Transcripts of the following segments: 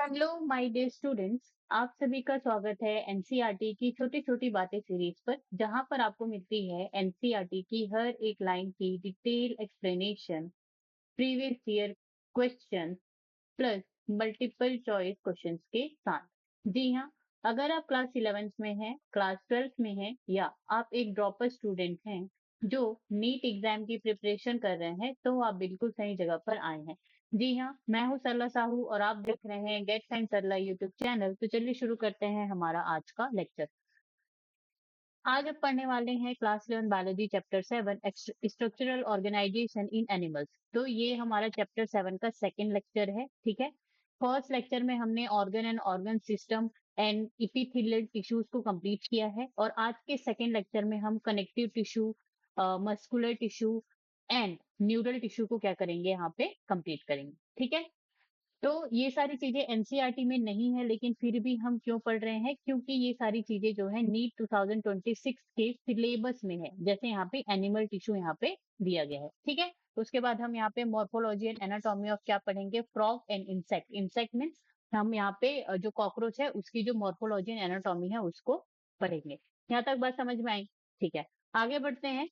Hello my dear students. आप सभी का स्वागत है एनसीईआरटी की छोटी छोटी बातें सीरीज पर, जहां पर आपको मिलती है एनसीईआरटी की हर एक लाइन की detail explanation, previous year question plus multiple choice questions के साथ। जी हाँ, अगर आप क्लास 11th में हैं, क्लास 12th में हैं, या आप एक ड्रॉपर स्टूडेंट हैं जो नीट एग्जाम की प्रिपरेशन कर रहे हैं, तो आप बिल्कुल सही जगह पर आए हैं। जी हाँ, मैं हूँ सरला साहू और आप देख रहे हैं गेट साइंस सरला यूट्यूब चैनल। तो चलिए शुरू करते हैं हमारा आज का लेक्चर। आज हम पढ़ने वाले हैं class 11 biology chapter 7 structural organisation in animals. तो ये हमारा चैप्टर 7 का सेकंड लेक्चर है। ठीक है, फर्स्ट लेक्चर में हमने organ and organ system and epithelial tissues को कंप्लीट किया है, और आज के सेकंड लेक्चर में हम connective tissue, muscular tissue and neural tissue को क्या करेंगे, यहाँ पे कंप्लीट करेंगे। ठीक है, तो ये सारी चीजें एनसीईआरटी में नहीं है, लेकिन फिर भी हम क्यों पढ़ रहे हैं, क्योंकि ये सारी चीजें जो है नीट 2026 के सिलेबस में है। जैसे यहाँ पे एनिमल टिश्यू यहाँ पे दिया गया है। ठीक है, उसके बाद हम यहाँ पे मॉर्फोलॉजी एंड एनाटॉमी ऑफ क्या पढ़ेंगे, frog and insect. Insect means हम यहाँ पे जो कॉकरोच है उसकी जो मॉर्फोलॉजी एंड एनाटॉमी है उसको पढ़ेंगे। यहाँ तक बात समझ में आई? ठीक है, आगे बढ़ते हैं।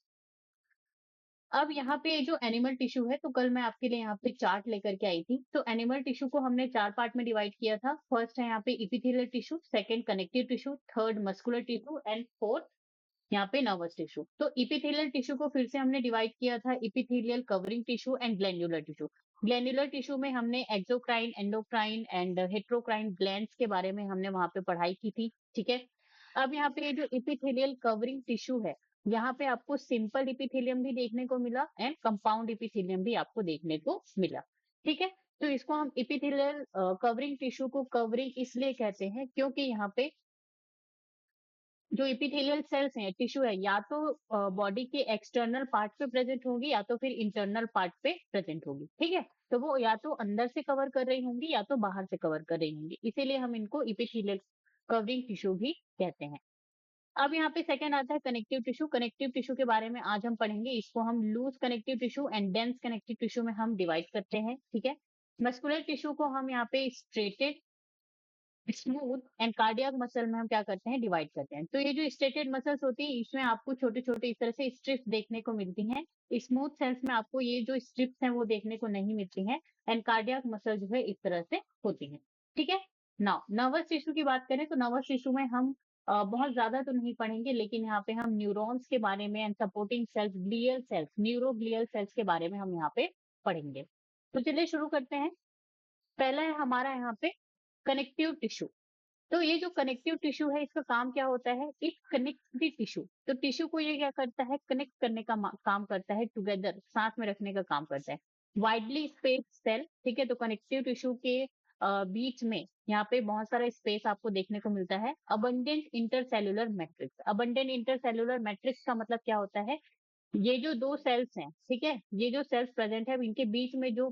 अब यहाँ पे जो एनिमल टिश्यू है, तो कल मैं आपके लिए यहाँ पे चार्ट लेकर के आई थी। तो एनिमल टिश्यू को हमने चार पार्ट में डिवाइड किया था। फर्स्ट है यहाँ पे epithelial tissue, second connective tissue, third muscular tissue and fourth यहाँ पे नर्वस टिश्यू। तो इपिथेलियल टिश्यू को फिर से हमने डिवाइड किया था epithelial, covering tissue and glandular tissue. Glandular tissue में हमने exocrine, endocrine and heterocrine glands के बारे में हमने वहां पे पढ़ाई की थी। ठीक है, अब यहाँ पे ये जो इपिथेलियल कवरिंग टिश्यू है, यहाँ पे आपको सिंपल इपिथेलियम भी देखने को मिला एंड कंपाउंड इपिथेलियम भी आपको देखने को मिला। ठीक है, तो इसको हम इपिथेलियल कवरिंग टिश्यू को कवरिंग इसलिए कहते हैं क्योंकि यहाँ पे जो इपिथेलियल सेल्स हैं, टिश्यू है, या तो बॉडी के एक्सटर्नल पार्ट पे प्रेजेंट होंगी या तो फिर इंटरनल पार्ट पे प्रेजेंट होगी। ठीक है, तो वो या तो अंदर से कवर कर रही होंगी या तो बाहर से कवर कर रही होंगी, इसीलिए हम इनको इपिथेलियल कवरिंग टिश्यू भी कहते हैं। अब यहाँ पे सेकंड आता है कनेक्टिव टिश्यू। कनेक्टिव टिश्यू के बारे में आज हम पढ़ेंगे। इसको हम loose connective tissue and dense connective tissue में हम डिवाइड करते हैं। ठीक है, मस्कुलर टिश्यू को हम यहाँ पे striated, smooth and cardiac muscle में हम क्या करते हैं, डिवाइड करते हैं। तो ये जो स्ट्रेटेड मसल्स होती है, इसमें आपको छोटे छोटे इस तरह से स्ट्रिप्स देखने को मिलती हैं। स्मूथ सेल्स में आपको ये जो स्ट्रिप्स हैं वो देखने को नहीं मिलती हैं, एंड कार्डियक मसल जो है इस तरह से होती है। ठीक है, नाउ नर्वस टिश्यू की बात करें तो नर्वस टिश्यू में हम बहुत ज्यादा तो नहीं पढ़ेंगे, लेकिन यहाँ पे हम न्यूरॉन्स के बारे में and supporting sales, glial cells, neuroglial sales के बारे में हम यहाँ पे पढ़ेंगे। तो चलिए शुरू करते हैं। पहला है हमारा यहाँ पे कनेक्टिव टिश्यू। तो ये जो कनेक्टिव टिश्यू है, इसका काम क्या होता है, इट कनेक्ट द टिश्यू। तो टिश्यू को ये क्या करता है, कनेक्ट करने का काम करता है, टुगेदर, साथ में रखने का काम करता है। Widely space cell. ठीक है, तो कनेक्टिव टिश्यू के बीच में यहाँ पे बहुत सारा स्पेस आपको देखने को मिलता है। Abundant intercellular matrix. Abundant intercellular matrix का मतलब क्या होता है, ये जो दो सेल्स हैं, ठीक है, ये जो सेल्स प्रेजेंट है, इनके बीच में जो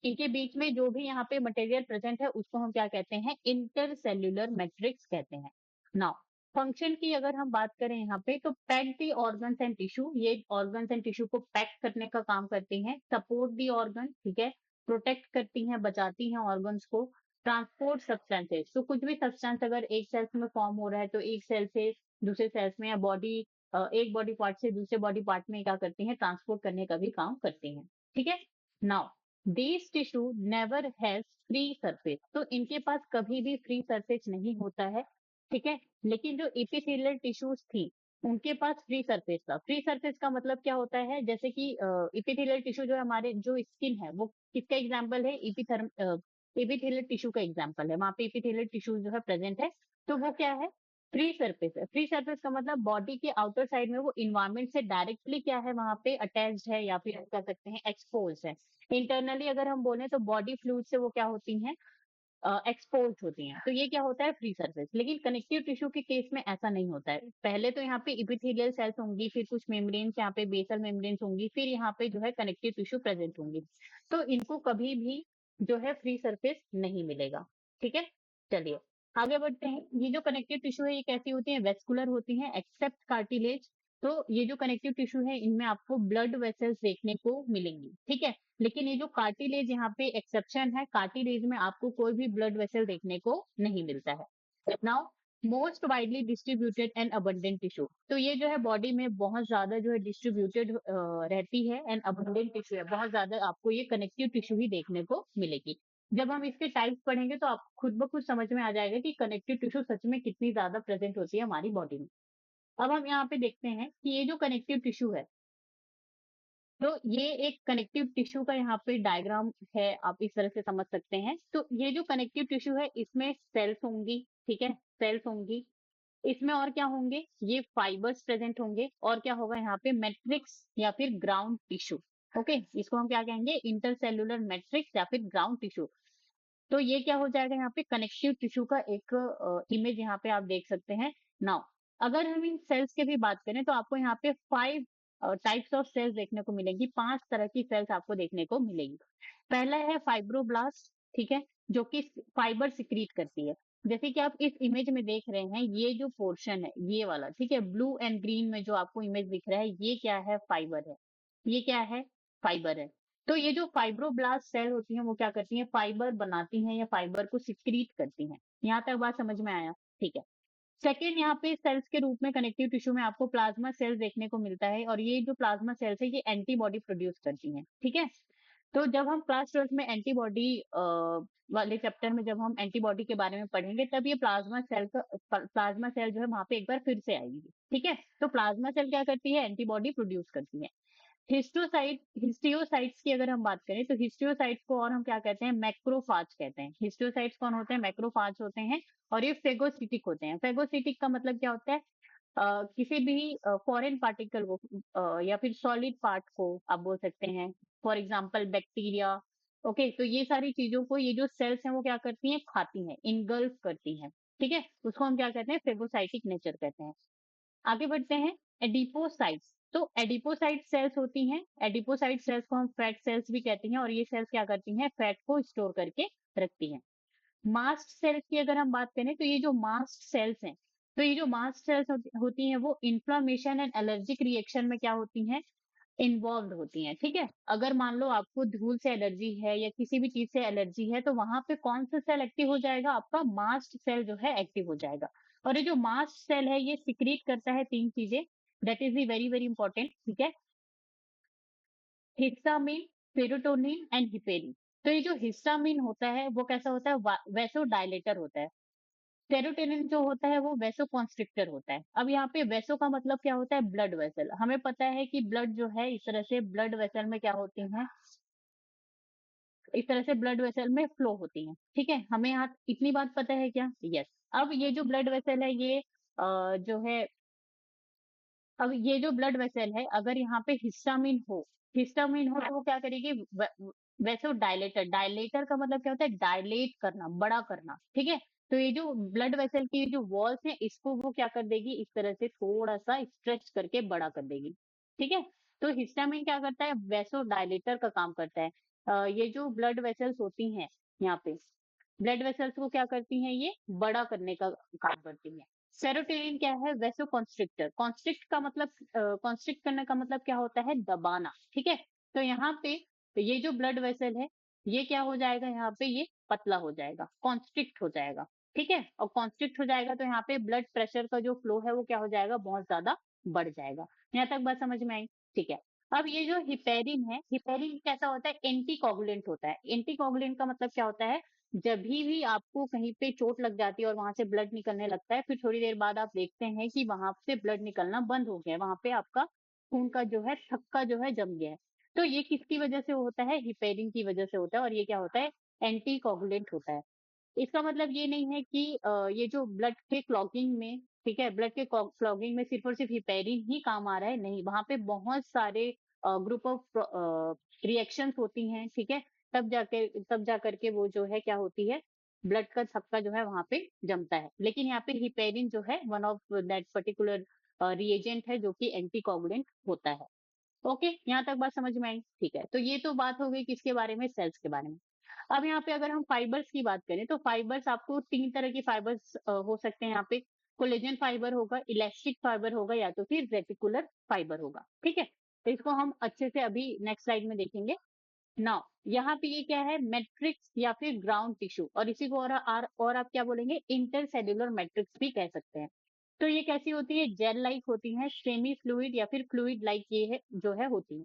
इनके बीच में जो भी यहाँ पे मटेरियल प्रेजेंट है उसको हम क्या कहते हैं, इंटरसेल्युलर मैट्रिक्स कहते हैं। नाउ फंक्शन की अगर हम बात करें यहाँ पे, तो pack the organs and tissue, ये ऑर्गन्स एंड टिश्यू को पैक करने का काम करती हैं। सपोर्ट दी ऑर्गन, ठीक है, प्रोटेक्ट करती हैं, बचाती हैं ऑर्गन्स को। ट्रांसपोर्ट सब्सटेंसेस, तो कुछ भी सब्सटेंस अगर एक सेल्स में फॉर्म हो रहा है, तो एक सेल से दूसरे सेल्स में, या बॉडी एक बॉडी पार्ट से दूसरे बॉडी पार्ट में क्या करती हैं, ट्रांसपोर्ट करने का भी काम करती हैं। ठीक है, now this tissue never has free surface. तो इनके पास कभी भी फ्री सरफेस नहीं होता है। ठीक है, लेकिन जो इपिथेलियल टिश्यूज थी उनके पास फ्री सरफेस था। फ्री सरफेस का मतलब क्या होता है, जैसे कि इपिथेलियल टिश्यू जो है, हमारे जो स्किन है, वो किसका एग्जाम्पल है, इपिथेलियल टिश्यू का एग्जाम्पल है। वहां पे इपिथेलियल टिश्यू जो है प्रेजेंट है, तो वो क्या है, फ्री सरफेस है। फ्री सरफेस का मतलब बॉडी के आउटर साइड में वो इन्वायरमेंट से डायरेक्टली क्या है, वहां पे अटैच्ड है, या फिर कह सकते हैं एक्सपोज है। इंटरनली अगर हम बोले तो बॉडी फ्लूइड से वो क्या होती हैं, एक्सपोज होती हैं। तो ये क्या होता है, फ्री सरफेस। लेकिन कनेक्टिव टिश्यू के केस में ऐसा नहीं होता है। पहले तो यहाँ पे इपिथेलियल सेल्स होंगी, फिर कुछ मेम्ब्रेन्स, यहाँ पे बेसल मेम्ब्रेन्स होंगी, फिर यहाँ पे जो है कनेक्टिव टिश्यू प्रेजेंट होंगी। तो इनको कभी भी जो है फ्री सरफेस नहीं मिलेगा। ठीक है, चलिए आगे बढ़ते हैं। ये जो कनेक्टिव टिश्यू है, ये कैसी होती है, वेस्कुलर होती है, एक्सेप्ट कार्टिलेज। तो ये जो कनेक्टिव टिश्यू है इनमें आपको ब्लड वेसल्स देखने को मिलेंगी, ठीक है। लेकिन ये जो कार्टिलेज यहाँ पे एक्सेप्शन है, कार्टिलेज में आपको कोई भी ब्लड वेसल देखने को नहीं मिलता है। Now most widely distributed and abundant tissue, तो ये जो है बॉडी में बहुत ज्यादा जो है डिस्ट्रीब्यूटेड रहती है एंड अबंडेंट टिश्यू है, बहुत ज्यादा आपको ये कनेक्टिव टिश्यू ही देखने को मिलेगी। जब हम इसके टाइप्स पढ़ेंगे तो आप खुद ब खुद समझ में आ जाएगा कि कनेक्टिव टिश्यू सच में कितनी ज्यादा प्रेजेंट होती है हमारी बॉडी में। अब हम यहाँ पे देखते हैं कि ये जो कनेक्टिव टिश्यू है, तो ये एक कनेक्टिव टिश्यू का यहाँ पे डायग्राम है, आप इस तरह से समझ सकते हैं। तो ये जो कनेक्टिव टिश्यू है इसमें सेल्स होंगी, ठीक है, सेल्स होंगी। इसमें और क्या होंगे, ये फाइबर्स प्रेजेंट होंगे, और क्या होगा यहाँ पे मैट्रिक्स या फिर ग्राउंड टिश्यू। ओके, इसको हम क्या कहेंगे, इंटरसेल्युलर मैट्रिक्स या फिर ग्राउंड टिश्यू। तो ये क्या हो जाएगा, यहाँ पे कनेक्टिव टिश्यू का एक इमेज यहाँ पे आप देख सकते हैं। नाउ अगर हम इन सेल्स की भी बात करें तो आपको यहाँ पे 5 टाइप्स ऑफ सेल्स देखने को मिलेंगी, 5 तरह की सेल्स आपको देखने को मिलेगी। पहला है फाइब्रोब्लास्ट, ठीक है, जो कि फाइबर सिक्रीट करती है। जैसे कि आप इस इमेज में देख रहे हैं, ये जो पोर्शन है ये वाला, ठीक है, ब्लू एंड ग्रीन में जो आपको इमेज दिख रहा है, ये क्या है, फाइबर है। ये क्या है, फाइबर है। तो ये जो फाइब्रोब्लास्ट सेल होती हैं वो क्या करती हैं, फाइबर बनाती हैं या फाइबर को सिक्रीट करती हैं। यहाँ तक बात समझ में आया, ठीक है। सेकेंड, यहाँ पे सेल्स के रूप में कनेक्टिव टिश्यू में आपको प्लाज्मा सेल्स देखने को मिलता है, और ये जो प्लाज्मा सेल्स है ये एंटीबॉडी प्रोड्यूस करती हैं, ठीक है। तो जब हम क्लास 12 में एंटीबॉडी वाले चैप्टर में जब हम एंटीबॉडी के बारे में पढ़ेंगे, तब ये प्लाज्मा सेल जो है वहां पे एक बार फिर से आएगी, ठीक है। तो प्लाज्मा सेल क्या करती है, एंटीबॉडी प्रोड्यूस करती है। हिस्टियोसाइट्स की अगर हम बात करें तो हिस्टियोसाइट्स को और हम क्या कहते हैं, मैक्रोफाज कहते हैं। हिस्टियोसाइट्स कौन होते हैं, मैक्रोफाज होते हैं, और ये फेगोसिटिक होते हैं। फेगोसिटिक का मतलब क्या होता है, किसी भी फॉरेन पार्टिकल को या फिर सॉलिड पार्ट को आप बोल सकते हैं, फॉर एग्जांपल बैक्टीरिया। ओके, तो ये सारी चीजों को ये जो सेल्स हैं वो क्या करती हैं, खाती हैं, इनगल्फ करती हैं, ठीक है। उसको हम क्या कहते हैं, फेगोसाइटिक नेचर कहते हैं। आगे बढ़ते हैं, एडिपोसाइट्स। तो एडिपोसाइट सेल्स होती हैं, एडिपोसाइट सेल्स को हम फैट सेल्स भी कहते हैं, और ये सेल्स क्या करती हैं, फैट को स्टोर करके रखती हैं। मास्ट सेल्स की अगर हम बात करें तो ये जो मास्ट सेल्स हैं, तो ये जो मास्ट सेल्स होती हैं वो इन्फ्लामेशन एंड एलर्जिक रिएक्शन में क्या होती हैं, इन्वॉल्व होती हैं, ठीक है। अगर मान लो आपको धूल से एलर्जी है या किसी भी चीज से एलर्जी है, तो वहां पे कौन सा सेल एक्टिव हो जाएगा, आपका मास्ट सेल जो है एक्टिव हो जाएगा। और ये जो मास्ट सेल है ये सिक्रीट करता है 3 चीजें, that is the very very important, ठीक है, हिस्टामिन, सेरोटोनिन एंड हिपेरिन। तो ये जो हिस्टामिन होता है वो कैसा होता है, वैसो डायलेटर होता है। सेरोटोनिन जो होता है वो वैसो कॉन्स्ट्रिक्टर होता है। अब यहाँ पे वैसो का मतलब क्या होता है, ब्लड वेसल। हमें पता है कि ब्लड जो है इस तरह से ब्लड वेसल में क्या होती है, इस तरह से ब्लड वेसल में फ्लो होती है, ठीक है। हमें यहाँ इतनी बात पता है क्या, यस। अब ये जो ब्लड वेसल है ये जो है, अब ये जो ब्लड वेसल है अगर यहाँ पे हिस्टामिन हो, हिस्टामिन हो तो वो क्या करेगी, वैसो डायलेटर, डायलेटर का मतलब क्या होता है, डायलेट करना, बड़ा करना, ठीक है। तो ये जो ब्लड वेसल की जो वॉल्स है इसको वो क्या कर देगी, इस तरह से थोड़ा सा स्ट्रेच करके बड़ा कर देगी, ठीक है। तो हिस्टामिन क्या करता है, वैसो डायलेटर का काम करता है। ये जो ब्लड वेसल्स होती हैं यहाँ पे, ब्लड वेसल्स को क्या करती हैं, ये बड़ा करने का काम करती हैं। सेरोटोनिन क्या है, वैसो कॉन्स्ट्रिक्टर। कॉन्स्ट्रिक्ट का मतलब, कॉन्स्ट्रिक्ट करने का मतलब क्या होता है, दबाना, ठीक है। तो यहाँ पे तो ये जो ब्लड वेसल है ये क्या हो जाएगा, यहाँ पे ये पतला हो जाएगा, कॉन्स्ट्रिक्ट हो जाएगा, ठीक है। और कॉन्स्ट्रिक्ट हो जाएगा तो यहाँ पे ब्लड प्रेशर का जो फ्लो है वो क्या हो जाएगा, बहुत ज्यादा बढ़ जाएगा। यहाँ तक बात समझ में आई, ठीक है। अब ये जो हिपेरिन है, हिपेरिन कैसा होता है, एंटीकोगुलेंट होता है। एंटीकोगुलेंट का मतलब क्या होता है, जब भी आपको कहीं पे चोट लग जाती है और वहां से ब्लड निकलने लगता है, फिर थोड़ी देर बाद आप देखते हैं कि वहां से ब्लड निकलना बंद हो गया है, वहां पे आपका खून का जो है थक्का जो है जम गया है। तो ये किसकी वजह से होता है, हिपेरिन की वजह से होता है, और ये क्या होता है, एंटी कोगुलेंट होता है। इसका मतलब ये नहीं है कि ये जो ब्लड के क्लॉगिंग में, ठीक है, ब्लड के क्लॉगिंग में सिर्फ और सिर्फ हिपेरिन ही काम आ रहा है, नहीं, वहां पे बहुत सारे ग्रुप ऑफ रिएक्शंस होती हैं, ठीक है। तब जा करके वो जो है क्या होती है, ब्लड का थक्का जो है वहां पे जमता है। लेकिन यहाँ पे हिपेरिन जो है one of that particular reagent है जो कि एंटीकोगुलेंट होता है। ओके, यहाँ तक बात समझ में आई, ठीक है। तो ये तो बात हो गई किसके बारे में, सेल्स के बारे में। अब यहाँ पे अगर हम फाइबर्स की बात करें तो फाइबर्स आपको 3 तरह की फाइबर्स हो सकते हैं यहाँ पे। कोलेजन फाइबर होगा, इलास्टिक फाइबर होगा, या तो फिर रेटिकुलर फाइबर होगा। ठीक है, तो इसको हम अच्छे से अभी नेक्स्ट स्लाइड में देखेंगे। नाउ यहाँ पे ये क्या है, मैट्रिक्स या फिर ग्राउंड टिश्यू, और इसी को और आप क्या बोलेंगे, इंटरसेल्युलर मैट्रिक्स भी कह सकते हैं। तो ये कैसी होती है, जेल लाइक होती है, सेमी फ्लूइड या फिर फ्लूइड लाइक ये है जो है होती है।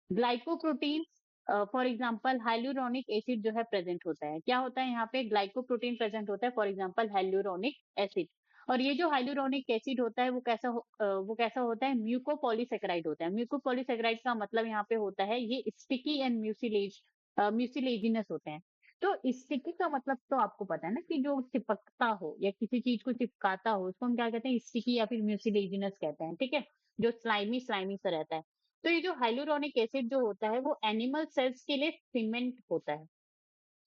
Glycoprotein, for example hyaluronic acid जो है प्रेजेंट होता है। क्या होता है यहाँ पे, ग्लाइकोप्रोटीन प्रेजेंट होता है, फॉर एग्जांपल हाइलुरोनिक एसिड। और ये जो हाइलुरोनिक एसिड होता है वो कैसा होता है, म्यूकोपॉलीसेकेराइड होता है। म्यूकोपॉलीसेकेराइड का मतलब यहाँ पे होता है ये स्टिकी एंड म्यूसिलेजिनस होते हैं। तो स्टिकी का मतलब तो आपको पता है ना, कि जो चिपकता हो या किसी चीज को चिपकाता हो उसको हम क्या कहते हैं, स्टिकी या फिर म्यूसिलेजिनस कहते हैं। ठीक है, जो स्लाइमी स्लाइमी सा रहता है। तो ये जो हाइलुरोनिक एसिड जो होता है वो एनिमल सेल्स के लिए सीमेंट होता है।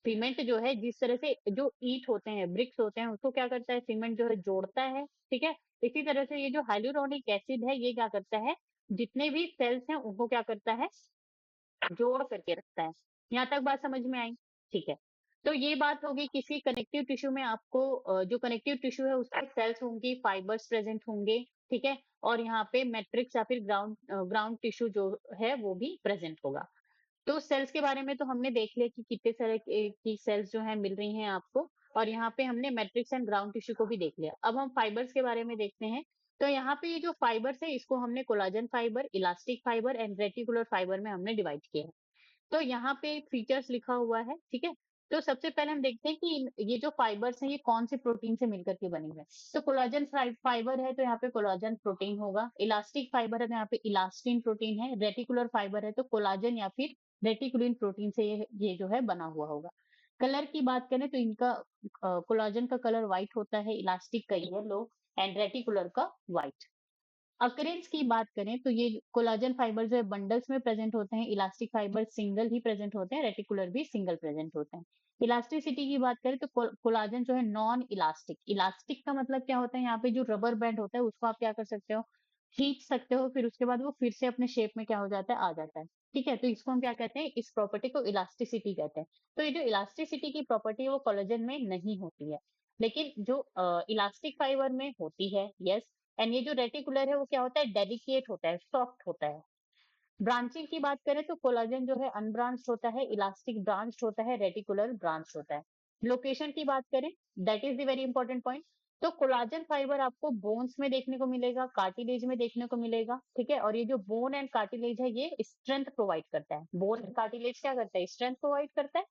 सीमेंट जो है, जिस तरह से जो ईंट होते हैं, ब्रिक्स होते हैं, उसको क्या करता है, सीमेंट जो है जोड़ता है। ठीक है, इसी तरह से ये जो हाइलुरोनिक एसिड है ये क्या करता है, जितने भी सेल्स हैं उनको क्या करता है, जोड़ करके रखता है। यहाँ तक बात समझ में आई? ठीक है, तो ये बात होगी किसी कनेक्टिव टिश्यू में आपको जो कनेक्टिव टिश्यू है उसके सेल्स होंगी, फाइबर्स प्रेजेंट होंगे। ठीक है, और यहाँ पे मैट्रिक्स या फिर ग्राउंड टिश्यू जो है वो भी प्रेजेंट होगा। तो सेल्स के बारे में तो हमने देख लिया कि कितने सारे की सेल्स जो है मिल रही हैं आपको, और यहाँ पे हमने मैट्रिक्स एंड ग्राउंड टिश्यू को भी देख लिया। अब हम फाइबर्स के बारे में देखते हैं। तो यहाँ पे ये जो फाइबर्स है इसको हमने collagen fibre, elastic fibre and reticular fibre में हमने डिवाइड किया है। तो यहाँ पे फीचर्स लिखा हुआ है। ठीक है, तो सबसे पहले हम देखते हैं कि ये जो फाइबर्स हैं ये कौन से प्रोटीन से मिलकर के बने हुए हैं। तो कोलाजन फाइबर है तो यहाँ पे कोलाजन प्रोटीन होगा, इलास्टिक फाइबर है तो यहाँ पे इलास्टिन प्रोटीन है, रेटिकुलर फाइबर है तो कोलाजन या फिर रेटिकुलिन प्रोटीन से ये जो है बना हुआ होगा। कलर की बात करें तो इनका कोलाजन का कलर व्हाइट होता है, इलास्टिक का येलो एंड रेटिकुलर का व्हाइट। अकरेंस की बात करें तो ये कोलाजन फाइबर जो है बंडल्स में प्रेजेंट होते हैं, इलास्टिक फाइबर सिंगल ही प्रेजेंट होते हैं, रेटिकुलर भी सिंगल प्रेजेंट होते हैं। इलास्टिसिटी की बात करें तो कोलाजन जो है नॉन इलास्टिक, इलास्टिक का मतलब क्या होता है, यहाँ पे जो रबर बैंड होता है उसको आप क्या कर सकते हो, खींच सकते हो, फिर उसके बाद वो फिर से अपने शेप में क्या हो जाता है, आ जाता है। ठीक है, तो इसको हम क्या कहते हैं, इस प्रॉपर्टी को इलास्टिसिटी कहते हैं। तो ये जो इलास्टिसिटी की प्रॉपर्टी है वो कोलेजन में नहीं होती है, लेकिन जो इलास्टिक फाइबर में होती है, यस। एंड ये जो रेटिकुलर है वो क्या होता है, डेलिकेट होता है, सॉफ्ट होता है। ब्रांचिंग की बात करें तो कोलाजन जो है अनब्रांच्ड होता है, इलास्टिक ब्रांच्ड होता है, रेटिकुलर ब्रांच्ड होता है। लोकेशन की बात करें, that is the very important point. तो कोलाजन फाइबर आपको बोन्स में देखने को मिलेगा, कार्टिलेज में देखने को मिलेगा। ठीक है, और ये जो बोन एंड कार्टिलेज है ये स्ट्रेंथ प्रोवाइड करता है। बोन एंड कार्टिलेज क्या करता है, स्ट्रेंथ प्रोवाइड करता है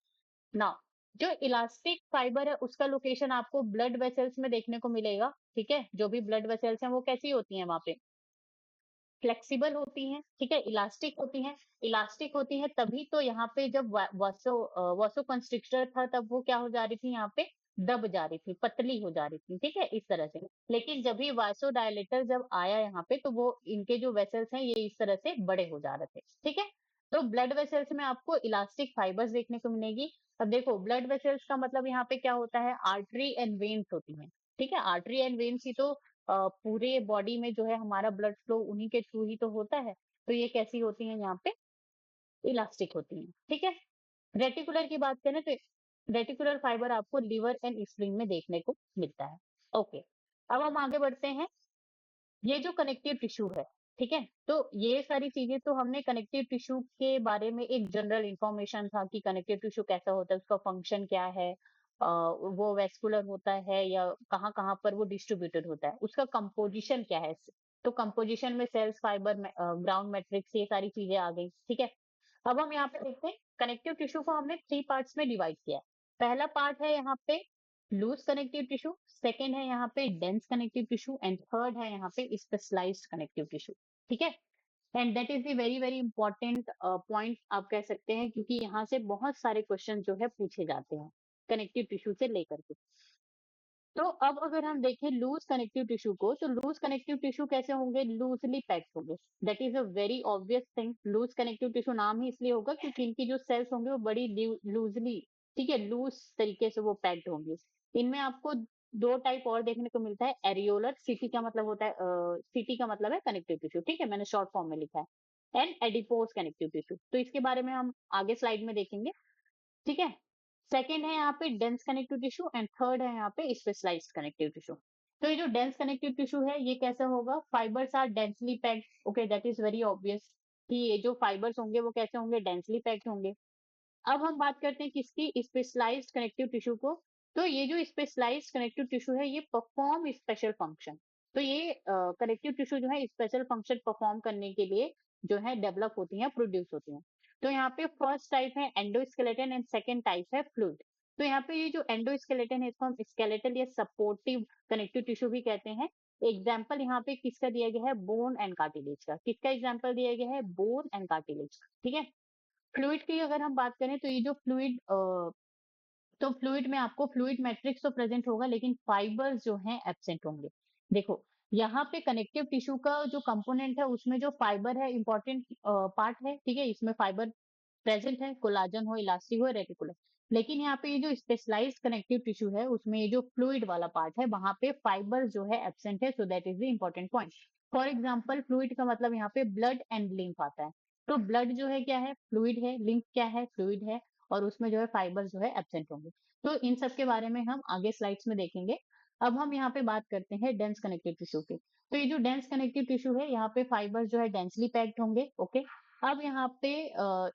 ना। जो इलास्टिक फाइबर है उसका लोकेशन आपको ब्लड वेसल्स में देखने को मिलेगा। ठीक है, जो भी ब्लड वेसल्स हैं वो कैसी होती हैं, वहां पे फ्लेक्सिबल होती हैं। ठीक है, इलास्टिक होती हैं। इलास्टिक होती है तभी तो यहाँ पे जब वासो कंस्ट्रिक्टर था तब वो क्या हो जा रही थी, यहाँ पे दब जा रही थी, पतली हो जा रही थी। ठीक है, इस तरह से। लेकिन जब भी वासो डायलेटर जब आया यहाँ पे तो वो इनके जो वेसल्स हैं ये इस तरह से बड़े हो जा रहे थे। ठीक है, तो ब्लड वेसल्स में आपको इलास्टिक फाइबर्स देखने को मिलेगी। अब देखो ब्लड वेसल्स का मतलब यहाँ पे क्या होता है, आर्टरी एंड वेन्स होती हैं। ठीक है, आर्टरी एंड वेन्स ही तो पूरे बॉडी में जो है हमारा ब्लड फ्लो उन्हीं के थ्रू ही तो होता है। तो ये कैसी होती है, यहाँ पे इलास्टिक होती है। ठीक है, रेटिकुलर की बात करें तो रेटिकुलर फाइबर आपको लिवर एंड स्प्लीन में देखने को मिलता है। ओके, अब हम आगे बढ़ते हैं। ये जो कनेक्टिव टिश्यू है, ठीक है, तो ये सारी चीजें तो हमने कनेक्टिव टिश्यू के बारे में एक जनरल इंफॉर्मेशन था कि कनेक्टिव टिश्यू कैसा होता है, उसका फंक्शन क्या है, वो वेस्कुलर होता है या कहाँ कहाँ पर वो डिस्ट्रीब्यूटेड होता है, उसका कंपोजिशन क्या है। तो कंपोजिशन में सेल्स, फाइबर, ग्राउंड मैट्रिक्स, ये सारी चीजें आ गई। ठीक है, अब हम यहाँ पे देखते हैं कनेक्टिव टिश्यू को हमने 3 पार्ट्स में डिवाइड किया है। पहला पार्ट है यहाँ पे लूज कनेक्टिव टिश्यू, सेकेंड है यहाँ पे dense connective tissue and third है यहाँ पे स्पेशलाइज्ड कनेक्टिव टिश्यू। ठीक है, and that is the very very important point आप कह सकते हैं, क्योंकि यहाँ से बहुत सारे क्वेश्चन जो है पूछे जाते हैं कनेक्टिव टिश्यू से लेकर के। तो अब अगर हम देखें लूज कनेक्टिव टिश्यू को, तो लूज कनेक्टिव टिश्यू कैसे होंगे, लूजली पैक्ड होंगे। That is a very obvious thing. Loose connective tissue नाम ही इसलिए होगा क्योंकि इनकी जो सेल्स होंगे वो बड़ी लूजली, ठीक है, लूज तरीके से वो पैक्ड होंगे। इनमें आपको दो टाइप और देखने को मिलता है, एरियोलर, सीटी का मतलब होता है सीटी का मतलब है कनेक्टिव टिश्यू। ठीक है, मैंने शॉर्ट फॉर्म में लिखा है। एंड एडिपोज कनेक्टिव टिश्यू, तो इसके बारे में हम आगे स्लाइड में देखेंगे। ठीक है, सेकेंड है यहाँ पे dense connective tissue and third है यहाँ पे स्पेशलाइज्ड कनेक्टिव टिश्यू। तो ये जो डेंस कनेक्टिव टिश्यू है ये कैसा होगा? Fibres are densely packed, okay, that is very obvious कि ये जो फाइबर्स होंगे वो कैसे होंगे? डेंसली पैक्ड होंगे। अब हम बात करते हैं किसकी? स्पेशलाइज्ड कनेक्टिव टिश्यू को। तो ये जो स्पेशलाइज्ड कनेक्टिव टिश्यू है ये परफॉर्म स्पेशल फंक्शन। तो ये कनेक्टिव टिश्यू जो है स्पेशल फंक्शन परफॉर्म करने के लिए जो है डेवलप होती है, प्रोड्यूस होती है। तो यहाँ पे फर्स्ट टाइप है एंडोस्केलेटन एंड सेकेंड टाइप है फ्लूइड। तो यहाँ पे ये जो एंडोस्केलेटन है इसको हम स्केलेटल या सपोर्टिव कनेक्टिव टिश्यू भी कहते हैं। एग्जाम्पल यहाँ पे किसका दिया गया है? बोन एंड कार्टिलेज का। किसका एग्जाम्पल दिया गया है? Bone and cartilage. ठीक है। फ्लूइड की अगर हम बात करें तो ये जो फ्लूइड तो फ्लूइड में आपको फ्लूइड मैट्रिक्स तो प्रेजेंट होगा लेकिन फाइबर्स जो हैं एब्सेंट होंगे। देखो यहाँ पे कनेक्टिव टिश्यू का जो कंपोनेंट है उसमें जो फाइबर है इंपॉर्टेंट पार्ट है, ठीक है, इसमें फाइबर प्रेजेंट है, कोलाजन हो, इलास्टिक हो, रेटिकुलर। लेकिन यहाँ पे ये जो स्पेशलाइज्ड कनेक्टिव टिश्यू है उसमें ये जो फ्लूइड वाला पार्ट है वहां पे फाइबर जो है एब्सेंट है, so that is the important point. For example fluid का मतलब यहाँ पे ब्लड एंड लिम्फ आता है। तो ब्लड जो है क्या है? फ्लूइड है। लिम्फ क्या है? फ्लूइड है। और उसमें जो है फाइबर जो है एब्सेंट होंगे। तो इन सब के बारे में हम आगे स्लाइड्स में देखेंगे। अब हम यहाँ पे बात करते हैं डेंस कनेक्टिव टिश्यू की। तो ये जो डेंस कनेक्टिव टिश्यू है यहाँ पे फाइबर जो है डेंसली पैक्ड होंगे, ओके। अब यहाँ पे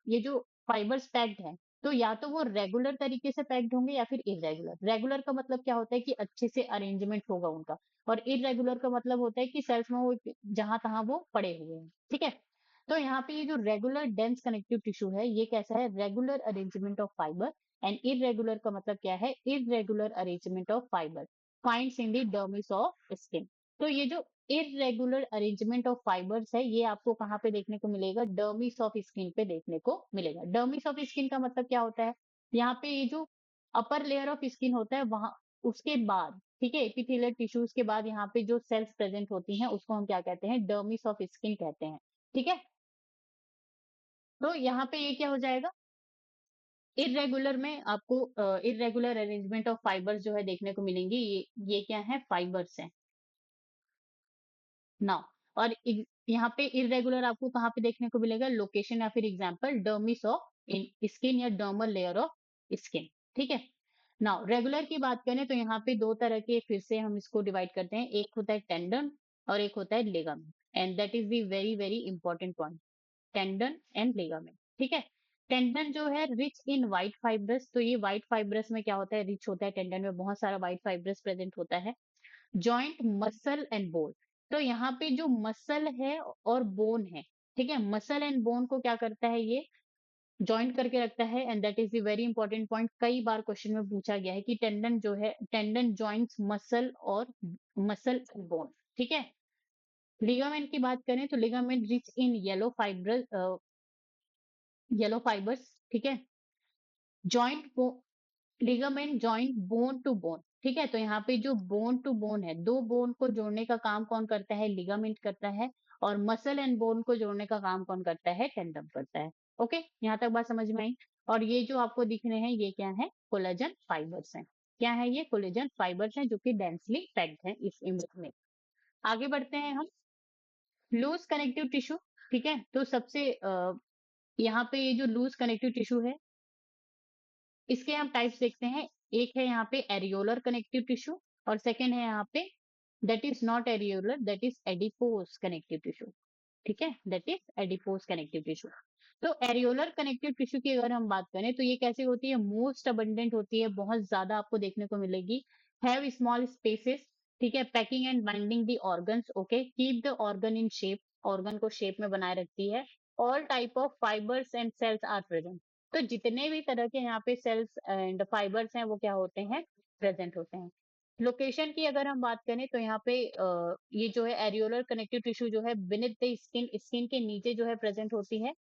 ये जो फाइबर्स पैक्ड है तो या तो वो रेगुलर तरीके से पैक्ड होंगे या फिर इरेगुलर। रेगुलर का मतलब क्या होता है कि अच्छे से अरेंजमेंट होगा उनका, और इरेगुलर का मतलब होता है कि सेल्स में वो जहां तहां वो पड़े हुए हैं, ठीक है। तो यहाँ पे ये जो रेगुलर डेंस कनेक्टिव टिश्यू है ये कैसा है? Regular arrangement of fibre. And irregular का मतलब क्या है? Irregular arrangement of fibre finds in the dermis of skin. तो ये जो इरेगुलर अरेंजमेंट ऑफ फाइबर्स है ये आपको कहाँ पे देखने को मिलेगा? डर्मिस ऑफ स्किन पे देखने को मिलेगा। डर्मिस ऑफ स्किन का मतलब क्या होता है? यहाँ पे ये जो अपर लेयर ऑफ स्किन होता है वहां उसके बाद, ठीक है, एपिथेलियल टिश्यूज के बाद यहाँ पे जो सेल्स प्रेजेंट होती हैं उसको हम क्या कहते हैं? डर्मिस ऑफ स्किन कहते हैं, ठीक है। तो यहाँ पे ये क्या हो जाएगा? इरेगुलर में आपको इरेगुलर अरेंजमेंट ऑफ फाइबर्स जो है देखने को मिलेंगे। ये क्या है? फाइबर्स है नाउ। और यहाँ पे इरेगुलर आपको कहाँ पे देखने को मिलेगा? लोकेशन या फिर एग्जांपल डर्मिस ऑफ स्किन या डर्मल लेयर ऑफ स्किन, ठीक है। नाउ रेगुलर की बात करें तो यहाँ पे दो तरह के फिर से हम इसको डिवाइड करते हैं। एक होता है टेंडन और एक होता है ligament, and that is the very very important point, tendon and ligament, ठीक है। टेंडन जो है रिच इन व्हाइट फाइब्रस। तो ये व्हाइट फाइब्रस में क्या होता है? रिच होता है। टेंडन में बहुत सारा व्हाइट फाइब्रस प्रेजेंट होता है। Joint muscle and bone. तो यहाँ पे जो मसल है और बोन है, ठीक है, मसल एंड बोन को क्या करता है? ये जॉइंट करके रखता है, and that is the very important point. कई बार क्वेश्चन में पूछा गया है कि टेंडन जो है, टेंडन जॉइंट्स मसल और मसल एंड बोन, ठीक है। लिगामेंट की बात करें तो ligament rich in yellow fibres, ठीक है। Joint ligament joint bone to bone, ठीक है। तो यहाँ पे जो बोन टू बोन है, दो बोन को जोड़ने का काम कौन करता है? लिगामेंट करता है। और मसल एंड बोन को जोड़ने का काम कौन करता है? टेंडन करता है। ओके, यहाँ तक बात समझ में आई। और ये जो आपको दिख रहे हैं ये क्या है? कोलेजन फाइबर्स हैं। क्या है ये? कोलेजन फाइबर्स हैं जो कि डेंसली पैक्ड हैं इस इमेज में। आगे बढ़ते हैं हम। लूज कनेक्टिव टिश्यू, ठीक है। तो सबसे यहाँ पे ये जो लूज कनेक्टिव टिश्यू है इसके हम टाइप्स देखते हैं। एक है यहाँ पे एरियोलर कनेक्टिव टिश्यू और सेकेंड है यहाँ पे that is not areolar, that is adipose connective tissue, ठीक है, that is adipose connective tissue. तो एरियोलर कनेक्टिव टिश्यू की अगर हम बात करें तो ये कैसी होती है? मोस्ट अबंडेंट होती है, बहुत ज्यादा आपको देखने को मिलेगी। हैव स्मॉल स्पेसेस, ठीक है, packing and binding the organs, okay, keep the organ in shape, organ को शेप में बनाए रखती है। All type of fibres and cells are present. तो जितने भी तरह के यहाँ पे सेल्स एंड फाइबर्स हैं वो क्या होते हैं? प्रेजेंट होते हैं। लोकेशन की अगर हम बात करें तो यहाँ पे ये जो है एरियोलर कनेक्टिव टिश्यू जो है बिनिथ द स्किन, स्किन के नीचे जो है प्रेजेंट होती है।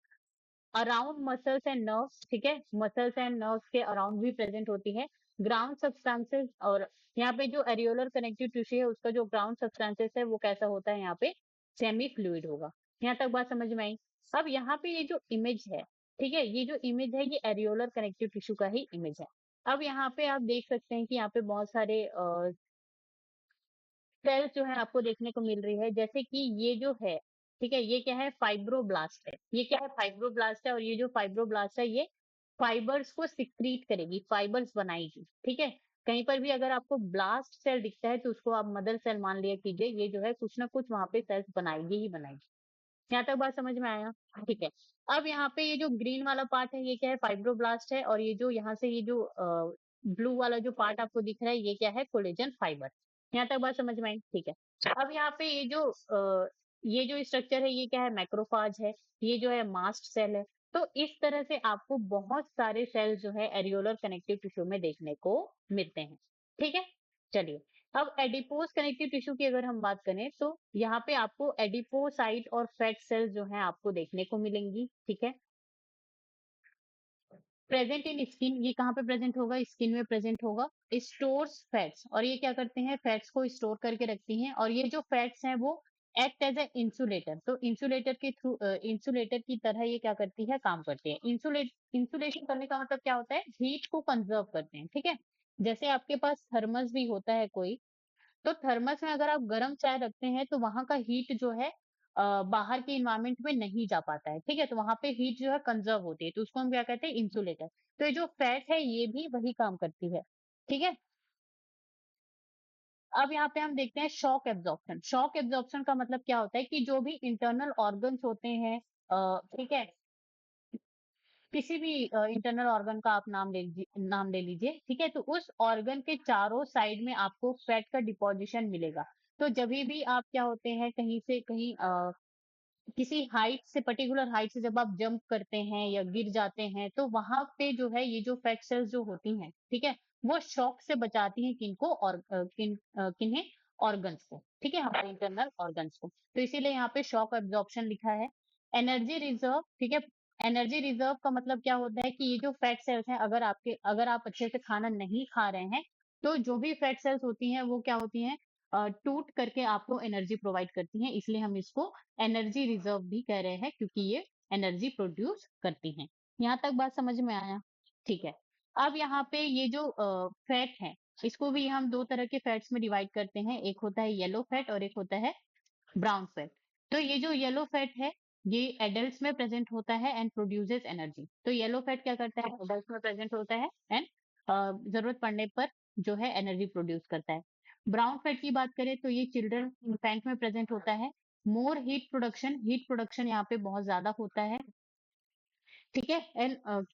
अराउंड मसल्स एंड नर्व्स, ठीक है, मसल्स एंड नर्व्स के अराउंड भी प्रेजेंट होती है। ग्राउंड सब्सटेंसेस, और यहाँ पे जो एरियोलर कनेक्टिव टिश्यू है उसका जो ग्राउंड सब्सटेंसेस है वो कैसा होता है? यहाँ पे सेमी फ्लूइड होगा। यहाँ तक बात समझ में आई। अब यहाँ पे ये जो इमेज है, ठीक है, ये जो इमेज है ये एरियोलर कनेक्टिव टिश्यू का ही इमेज है। अब यहाँ पे आप देख सकते हैं कि यहाँ पे बहुत सारे सेल्स जो है आपको देखने को मिल रही है, जैसे कि ये जो है, ठीक है, ये क्या है? फाइब्रोब्लास्ट है। ये क्या है? फाइब्रोब्लास्ट है। और ये जो फाइब्रोब्लास्ट है ये फाइबर्स को सिक्रीट करेगी, फाइबर्स बनाएगी, ठीक है। कहीं पर भी अगर आपको ब्लास्ट सेल दिखता है तो उसको आप मदर सेल मान लिया कीजिए, ये जो है कुछ ना कुछ वहाँ पे सेल्स बनाएगी ही बनाएगी। यहाँ तक बात समझ में आया? ठीक है। अब यहाँ पे ये जो ग्रीन वाला पार्ट है ये क्या है? फाइब्रोब्लास्ट है, और ये जो यहाँ से ये जो ब्लू वाला जो पार्ट आपको दिख रहा है ये क्या है? Collagen fibre. यहाँ तक बात समझ में आई? ठीक है। अब यहाँ पे ये जो स्ट्रक्चर है ये क्या है? मैक्रोफाज है। ये जो है मास्ट सेल है। तो इस तरह से आपको बहुत सारे सेल जो है एरियोलर कनेक्टिव टिश्यू में देखने को मिलते हैं। ठीक है? चलिए, अब एडिपोज कनेक्टिव टिश्यू की अगर हम बात करें तो यहाँ पे आपको एडिपोसाइट और फैट सेल्स जो हैं आपको देखने को मिलेंगी। ठीक है? प्रेजेंट इन स्किन, ये कहाँ पे प्रेजेंट होगा? स्किन में प्रेजेंट होगा। स्टोर्स फैट्स, और ये क्या करते हैं? फैट्स को स्टोर करके रखती हैं, और ये जो फैट्स हैं वो एक्ट एज ए इंसुलेटर। तो इंसुलेटर के थ्रू इंसुलेटर की तरह ये क्या करती है? काम करती है। इंसुलेशन करने का मतलब क्या होता है? हीट को कंजर्व करते हैं। ठीक है? जैसे आपके पास थर्मस भी होता है कोई, तो थर्मस में अगर आप गर्म चाय रखते हैं तो वहां का हीट जो है बाहर के इन्वायरमेंट में नहीं जा पाता है। ठीक है? तो वहां पे हीट जो है कंजर्व होती है, तो उसको हम क्या कहते हैं? इंसुलेटर। तो ये जो फैट है ये भी वही काम करती है। ठीक है? अब यहाँ पे हम देखते हैं शॉक एब्जॉर्प्शन। शॉक एब्जॉर्प्शन का मतलब क्या होता है कि जो भी इंटरनल ऑर्गन्स होते हैं, ठीक है, किसी भी इंटरनल ऑर्गन का आप नाम ले लीजिए। ठीक है? तो उस ऑर्गन के चारों साइड में आपको फैट का डिपोजिशन मिलेगा। तो जब भी आप क्या होते हैं कहीं से कहीं किसी हाइट से, पर्टिकुलर हाइट से जब आप जंप करते हैं या गिर जाते हैं तो वहां पे जो है ये जो फैट सेल्स जो होती हैं, ठीक है, वो शॉक से बचाती हैं किनको? और किन्हें? ऑर्गन्स को। ठीक है? हमारे इंटरनल ऑर्गन्स को। तो इसीलिए यहाँ पे शॉक एब्जॉर्प्शन लिखा है। एनर्जी रिजर्व, ठीक है, एनर्जी रिजर्व का मतलब क्या होता है कि ये जो फैट सेल्स हैं, अगर आप अच्छे से खाना नहीं खा रहे हैं तो जो भी फैट सेल्स होती हैं वो क्या होती हैं? टूट करके आपको एनर्जी प्रोवाइड करती हैं, इसलिए हम इसको एनर्जी रिजर्व भी कह रहे हैं, क्योंकि ये एनर्जी प्रोड्यूस करती हैं। यहाँ तक बात समझ में आया? ठीक है। अब यहाँ पे ये जो फैट है, इसको भी हम दो तरह के फैट्स में डिवाइड करते हैं। एक होता है येलो फैट और एक होता है ब्राउन फैट। तो ये जो येलो फैट है ये एडल्ट्स में प्रेजेंट होता है एंड प्रोड्यूसेस एनर्जी। तो येलो फैट क्या करता है? एडल्ट्स में प्रेजेंट होता है एंड जरूरत पड़ने पर जो है एनर्जी प्रोड्यूस करता है। ब्राउन फैट की बात करें तो ये चिल्ड्रन इन्फेंट में प्रेजेंट होता है। मोर हीट प्रोडक्शन यहाँ पे बहुत ज्यादा होता है। ठीक है? एंड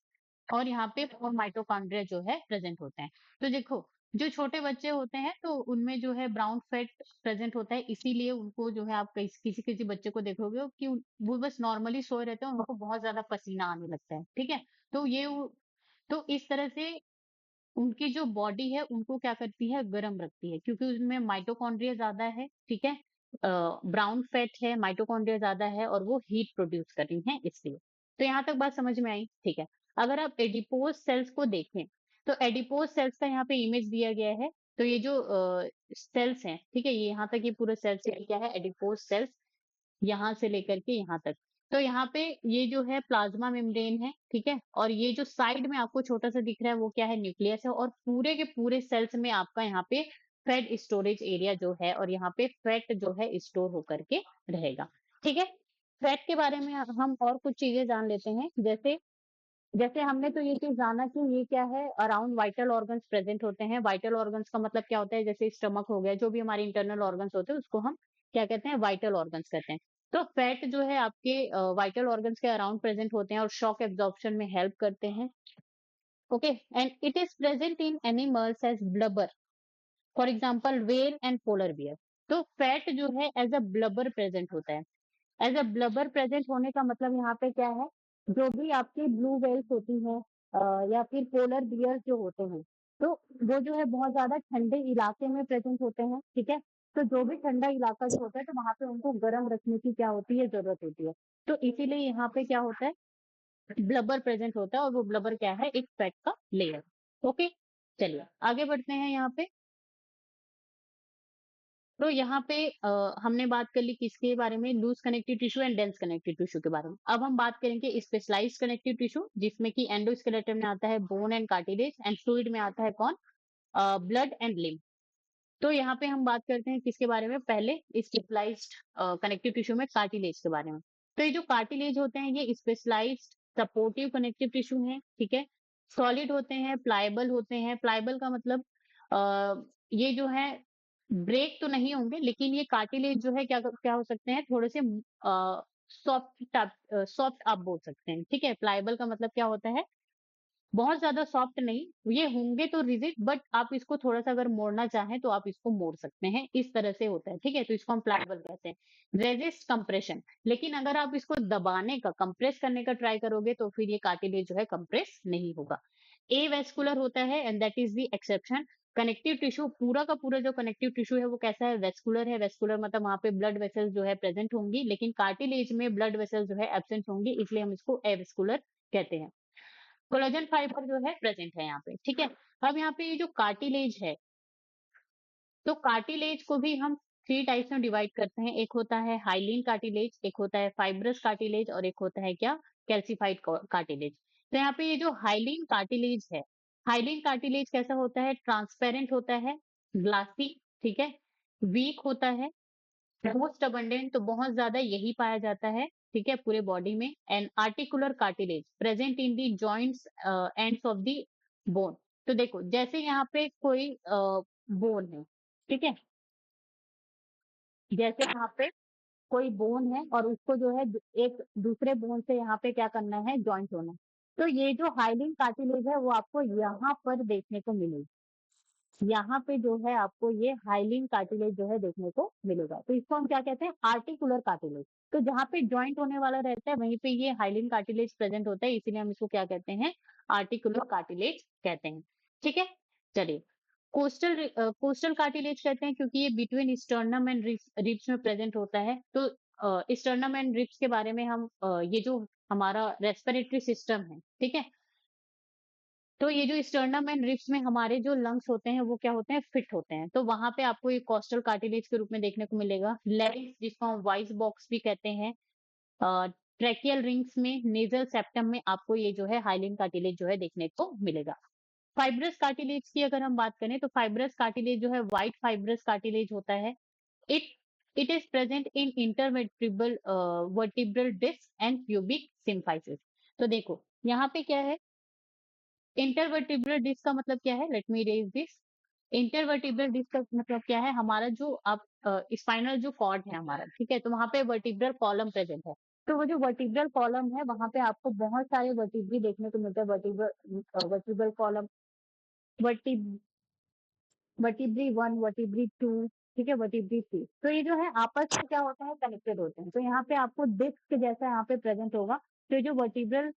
और यहाँ पे और माइटोकॉन्ड्रिया जो है प्रेजेंट होते हैं। तो देखो, जो छोटे बच्चे होते हैं तो उनमें जो है ब्राउन फैट प्रेजेंट होता है, इसीलिए उनको जो है आप किसी किसी बच्चे को देखोगे कि वो बस नॉर्मली सोए रहते हैं, उनको बहुत ज्यादा पसीना आने लगता है। ठीक है? तो तो इस तरह से उनकी जो बॉडी है उनको क्या करती है? गर्म रखती है, क्योंकि उसमें माइटोकॉन्ड्रिया ज्यादा है। ठीक है? ब्राउन फैट है, माइटोकॉन्ड्रिया ज्यादा है, और वो हीट प्रोड्यूस कर रही है इसलिए। तो यहाँ तक बात समझ में आई? ठीक है। अगर आप एडिपोज सेल्स को देखें तो एडिपोज सेल्स का यहाँ पे इमेज दिया गया है। तो ये जो सेल्स हैं, ठीक है, ये यहाँ तक ये पूरे सेल्स क्या है? एडिपोज सेल्स, यहाँ से लेकर के यहाँ तक। तो यहाँ पे ये जो है प्लाज्मा मेम्ब्रेन है। ठीक है? और ये जो साइड में आपको छोटा सा दिख रहा है वो क्या है? न्यूक्लियस है। और पूरे के पूरे सेल्स में आपका यहाँ पे फैट स्टोरेज एरिया जो है, और यहाँ पे फैट जो है स्टोर होकर के रहेगा। ठीक है? फैट के बारे में हम और कुछ चीजें जान लेते हैं। जैसे जैसे हमने तो ये चीज जाना कि ये क्या है? अराउंड वाइटल ऑर्गन्स प्रेजेंट होते हैं। वाइटल ऑर्गन्स का मतलब क्या होता है? जैसे स्टमक हो गया, जो भी हमारे इंटरनल ऑर्गन्स होते हैं उसको हम क्या कहते हैं? वाइटल ऑर्गन्स कहते हैं। तो फैट जो है आपके वाइटल ऑर्गन्स के अराउंड प्रेजेंट होते हैं और शॉक एब्जॉर्प्शन में हेल्प करते हैं। Okay, and it is present in animals as blubber, for example whale and polar bear. तो फैट जो है एज अ ब्लबर प्रेजेंट होता है। एज अ ब्लबर प्रेजेंट होने का मतलब यहाँ पे क्या है? जो भी आपकी ब्लू व्हेल्स होती हैं या फिर पोलर बियर जो होते हैं, तो वो जो है बहुत ज्यादा ठंडे इलाके में प्रेजेंट होते हैं। ठीक है? तो जो भी ठंडा इलाका जो होता है तो वहां पे उनको गर्म रखने की क्या होती है? जरूरत होती है। तो इसीलिए यहाँ पे क्या होता है? ब्लबर प्रेजेंट होता है, और वो ब्लबर क्या है? एक फैट का लेयर। ओके, चलिए आगे बढ़ते हैं यहाँ पे। तो यहाँ पे हमने बात कर ली किसके बारे में? Loose connective tissue and dense connective tissue के बारे में। अब हम बात करेंगे स्पेशलाइज्ड कनेक्टिव टिश्यू, जिसमें कि एंडोस्केलेटन में आता है bone and cartilage, and fluid में आता है कौन? Blood and lymph. तो यहाँ पे हम बात करते हैं किसके बारे में? पहले स्पेशलाइज्ड कनेक्टिव टिश्यू में कार्टिलेज के बारे में। तो ये जो कार्टिलेज होते हैं ये स्पेशलाइज्ड सपोर्टिव कनेक्टिव टिश्यू है। ठीक है? सॉलिड होते हैं, प्लायबल होते हैं। प्लायबल का मतलब ये जो है ब्रेक तो नहीं होंगे, लेकिन ये कार्टिलेज जो है क्या क्या हो सकते हैं, थोड़े से सॉफ्ट आप बोल सकते हैं, ठीक है। प्लायबल का मतलब क्या होता है, बहुत ज्यादा सॉफ्ट नहीं, ये होंगे तो रिजिड, बट आप इसको थोड़ा सा अगर मोड़ना चाहें तो आप इसको मोड़ सकते हैं, इस तरह से होता है, ठीक है। तो इसको हम प्लायबल कहते हैं। रेजिस्ट कंप्रेशन, लेकिन अगर आप इसको दबाने का, कंप्रेस करने का ट्राई करोगे तो फिर ये कार्टिलेज जो है कंप्रेस नहीं होगा। एवेस्कुलर होता है and that is the exception. Connective tissue, पूरा का पूरा जो कनेक्टिव टिश्यू है वो कैसा है, वेस्कुलर है। वेस्कुलर मतलब वहां पे ब्लड वेसल्स जो है प्रेजेंट होंगी, लेकिन कार्टिलेज में ब्लड वेसल्स जो है एब्सेंट होंगी, इसलिए हम इसको एवेस्कुलर कहते हैं। कोलेजन फाइबर जो है प्रेजेंट है यहाँ पे, ठीक है। अब यहाँ पे ये जो कार्टिलेज है, तो कार्टिलेज को भी हम थ्री टाइप्स में डिवाइड करते हैं। एक होता है हाइलिन कार्टिलेज, एक होता है फाइब्रस कार्टिलेज, और एक होता है क्या, कैल्सिफाइड कार्टिलेज। तो यहाँ पे ये जो हाइलिन कार्टिलेज है, हाइलिन कार्टिलेज कैसा होता है, ट्रांसपेरेंट होता है, ग्लासी, ठीक है, वीक होता है, मोस्ट अबंडेंट, तो बहुत ज्यादा यही पाया जाता है, ठीक है, पूरे बॉडी में। And articular cartilage present in the joints ends of the bone. तो देखो, जैसे यहाँ पे कोई बोन है, ठीक है, जैसे यहाँ पे कोई बोन है और उसको जो है एक दूसरे बोन से यहाँ पे क्या करना है, जॉइंट होना है। तो ये जो हाइलिन कार्टिलेज है वो आपको यहाँ पर देखने को मिलेगी, यहाँ पे जो है आपको ये हाइलिन कार्टिलेज जो है देखने को मिलेगा। तो इसको हम क्या कहते हैं, आर्टिकुलर कार्टिलेज। तो जहाँ पे जॉइंट होने वाला रहता है वहीं पे ये हाइलिन कार्टिलेज प्रेजेंट होता है, इसीलिए हम इसको क्या कहते हैं, आर्टिकुलर कार्टिलेज कहते हैं, ठीक है। चलिए, कोस्टल कार्टिलेज कहते हैं क्योंकि ये बिटवीन स्टर्नम एंड रिब्स में प्रेजेंट होता है। तो स्टर्नम एंड रिब्स के बारे में हम ये जो हमारा रेस्पिरेटरी सिस्टम है, ठीक है, तो ये जो स्टर्नम एंड रिब्स में हमारे जो लंग्स होते हैं वो क्या होते हैं, फिट होते हैं, तो वहां पे आपको ये कोस्टल कार्टिलेज के रूप में देखने को मिलेगा। लेरिंक्स, जिसको हम वॉइस बॉक्स भी कहते हैं, ट्रैकियल रिंग्स में, नेजल सेप्टम में आपको ये जो है हाइलिन कार्टिलेज जो है देखने को मिलेगा। फाइब्रस कार्टिलेज की अगर हम बात करें तो फाइब्रस कार्टिलेज जो है व्हाइट फाइब्रस कार्टिलेज होता है। It it is present in intervertebral vertebral disc and pubic symphysis. तो देखो यहाँ पे क्या है, इंटरवर्टिब्रल डिस्क का मतलब क्या है, let me raise this. Intervertebral disc का मतलब क्या है, हमारा जो आप स्पाइनल जो कॉर्ड है हमारा, ठीक है, तो वहां पे वर्टिब्रल कॉलम प्रेजेंट है। तो वो जो वर्टिब्रल कॉलम है वहां पे आपको बहुत सारे वर्टिब्री देखने को मिलते हैं, vertebral vertebral column, vertebrae one, vertebrae two, ठीक है, वर्टिब्री थ्री। तो ये जो है आपस में क्या होता है, कनेक्टेड होते हैं। तो यहाँ पे आपको डिस्क जैसा यहाँ पे प्रेजेंट होगा। तो ये जो वर्टिब्रल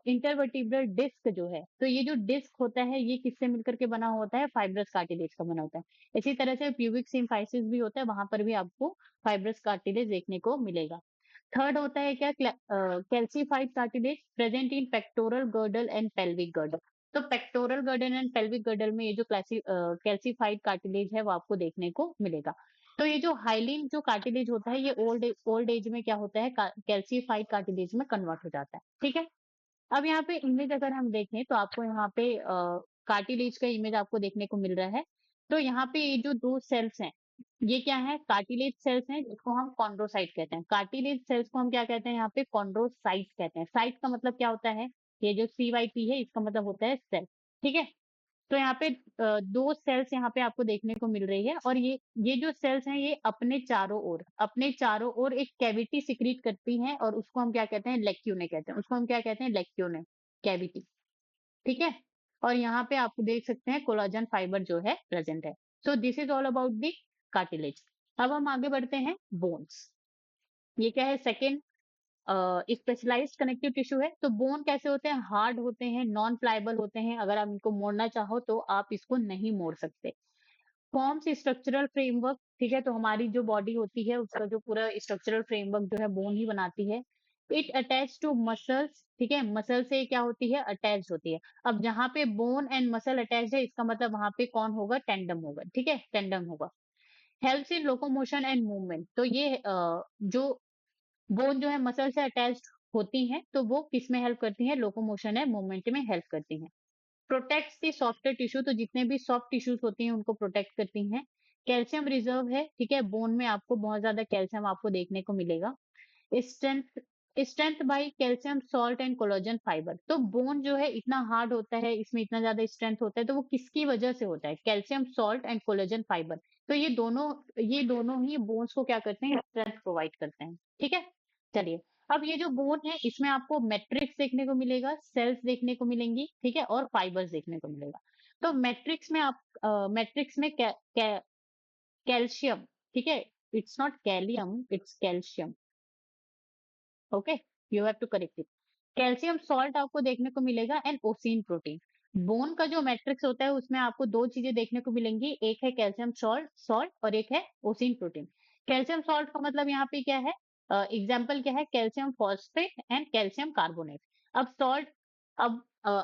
इंटरवर्टिब्रल डिस्क जो है, तो ये जो डिस्क होता है ये किससे मिलकर के बना होता है, फाइब्रस कार्टिलेज का बना होता है। इसी तरह से प्यूबिक सिम्फाइसिस भी होता है, वहां पर भी आपको फाइब्रस कार्टिलेज देखने को मिलेगा। थर्ड होता है क्या, calcified cartilage present in pectoral girdle and pelvic girdle. तो pectoral girdle and pelvic girdle में ये जो कैल्सिफाइड कार्टिलेज है वो आपको देखने को मिलेगा। तो ये जो हाइलिन जो कार्टिलेज होता है ये ओल्ड एज में क्या होता है, कैल्सिफाइड कार्टिलेज में कन्वर्ट हो जाता है, ठीक है। अब यहाँ पे इमेज अगर हम देखें तो आपको यहाँ पे कार्टिलेज का इमेज आपको देखने को मिल रहा है। तो यहाँ पे ये जो दो सेल्स हैं, ये क्या है, कार्टिलेज सेल्स हैं, जिसको हम कॉन्ड्रोसाइट कहते हैं। कार्टिलेज सेल्स को हम क्या कहते हैं, यहाँ पे कॉन्ड्रोसाइट कहते हैं। साइट का मतलब क्या होता है, ये जो CYT है इसका मतलब होता है सेल, ठीक है। तो यहाँ पे दो सेल्स यहाँ पे आपको देखने को मिल रही है, और ये जो सेल्स हैं ये अपने चारों ओर एक कैविटी सिक्रीट करती हैं, और उसको हम क्या कहते हैं, लेक्यूने कहते हैं। उसको हम क्या कहते हैं, लेक्यूने कैविटी, ठीक है। और यहाँ पे आप देख सकते हैं कोलाजन फाइबर जो है प्रेजेंट है। So this is all about the cartilage. अब हम आगे बढ़ते हैं, बोन्स। ये क्या है, सेकेंड स्पेशलाइज्ड कनेक्टिव टिश्यू है। तो बोन कैसे होते हैं, हार्ड होते हैं, नॉन प्लायबल होते हैं, अगर आप इनको मोड़ना चाहो तो आप इसको नहीं मोड़ सकते। फॉर्म्स स्ट्रक्चरल फ्रेमवर्क, ठीक है, तो हमारी जो बॉडी होती है उसका जो पूरा स्ट्रक्चरल फ्रेमवर्क जो है बोन ही बनाती है। इट अटैच टू मसल्स, ठीक है, मसल से क्या होती है, अटैच होती है। अब जहाँ पे बोन एंड मसल अटैच है इसका मतलब वहां पे कौन होगा, टेंडम होगा, ठीक है, टेंडम होगा। Helps in locomotion and movement. तो ये जो बोन जो है मसल से अटैच्ड होती हैं, तो वो किस में हेल्प करती हैं, लोकोमोशन एंड मूवमेंट में हेल्प करती हैं। प्रोटेक्ट्स दी सॉफ्टर टिश्यू, तो जितने भी सॉफ्ट टिश्यूज होती हैं उनको प्रोटेक्ट करती हैं। कैल्शियम रिजर्व है, ठीक है, बोन में आपको बहुत ज्यादा कैल्शियम आपको देखने को मिलेगा। Strength strength by calcium salt and collagen fibre. तो बोन जो है इतना हार्ड होता है, इसमें इतना ज्यादा स्ट्रेंथ होता है, तो वो किसकी वजह से होता है? Calcium salt and collagen fibre. तो ये दोनों ही बोन्स को क्या करते हैं? स्ट्रेंथ प्रोवाइड करते हैं। ठीक है, चलिए। अब ये जो बोन है इसमें आपको मैट्रिक्स देखने को मिलेगा, सेल्स देखने को मिलेंगी, ठीक है, और फाइबर्स देखने को मिलेगा। तो मैट्रिक्स में कैल्शियम, ठीक है, it's not calium, it's calcium. Okay, you have to correct it. Calcium salt आपको देखने को मिलेगा एंड ओसिन प्रोटीन। बोन का जो मैट्रिक्स होता है उसमें आपको दो चीजें देखने को मिलेंगी, एक है कैल्शियम सॉल्ट सॉल्ट और एक है ओसिन प्रोटीन। कैल्शियम सॉल्ट का मतलब यहाँ पे क्या है? एग्जाम्पल क्या है? Calcium phosphate and calcium carbonate. अब सॉल्ट, अब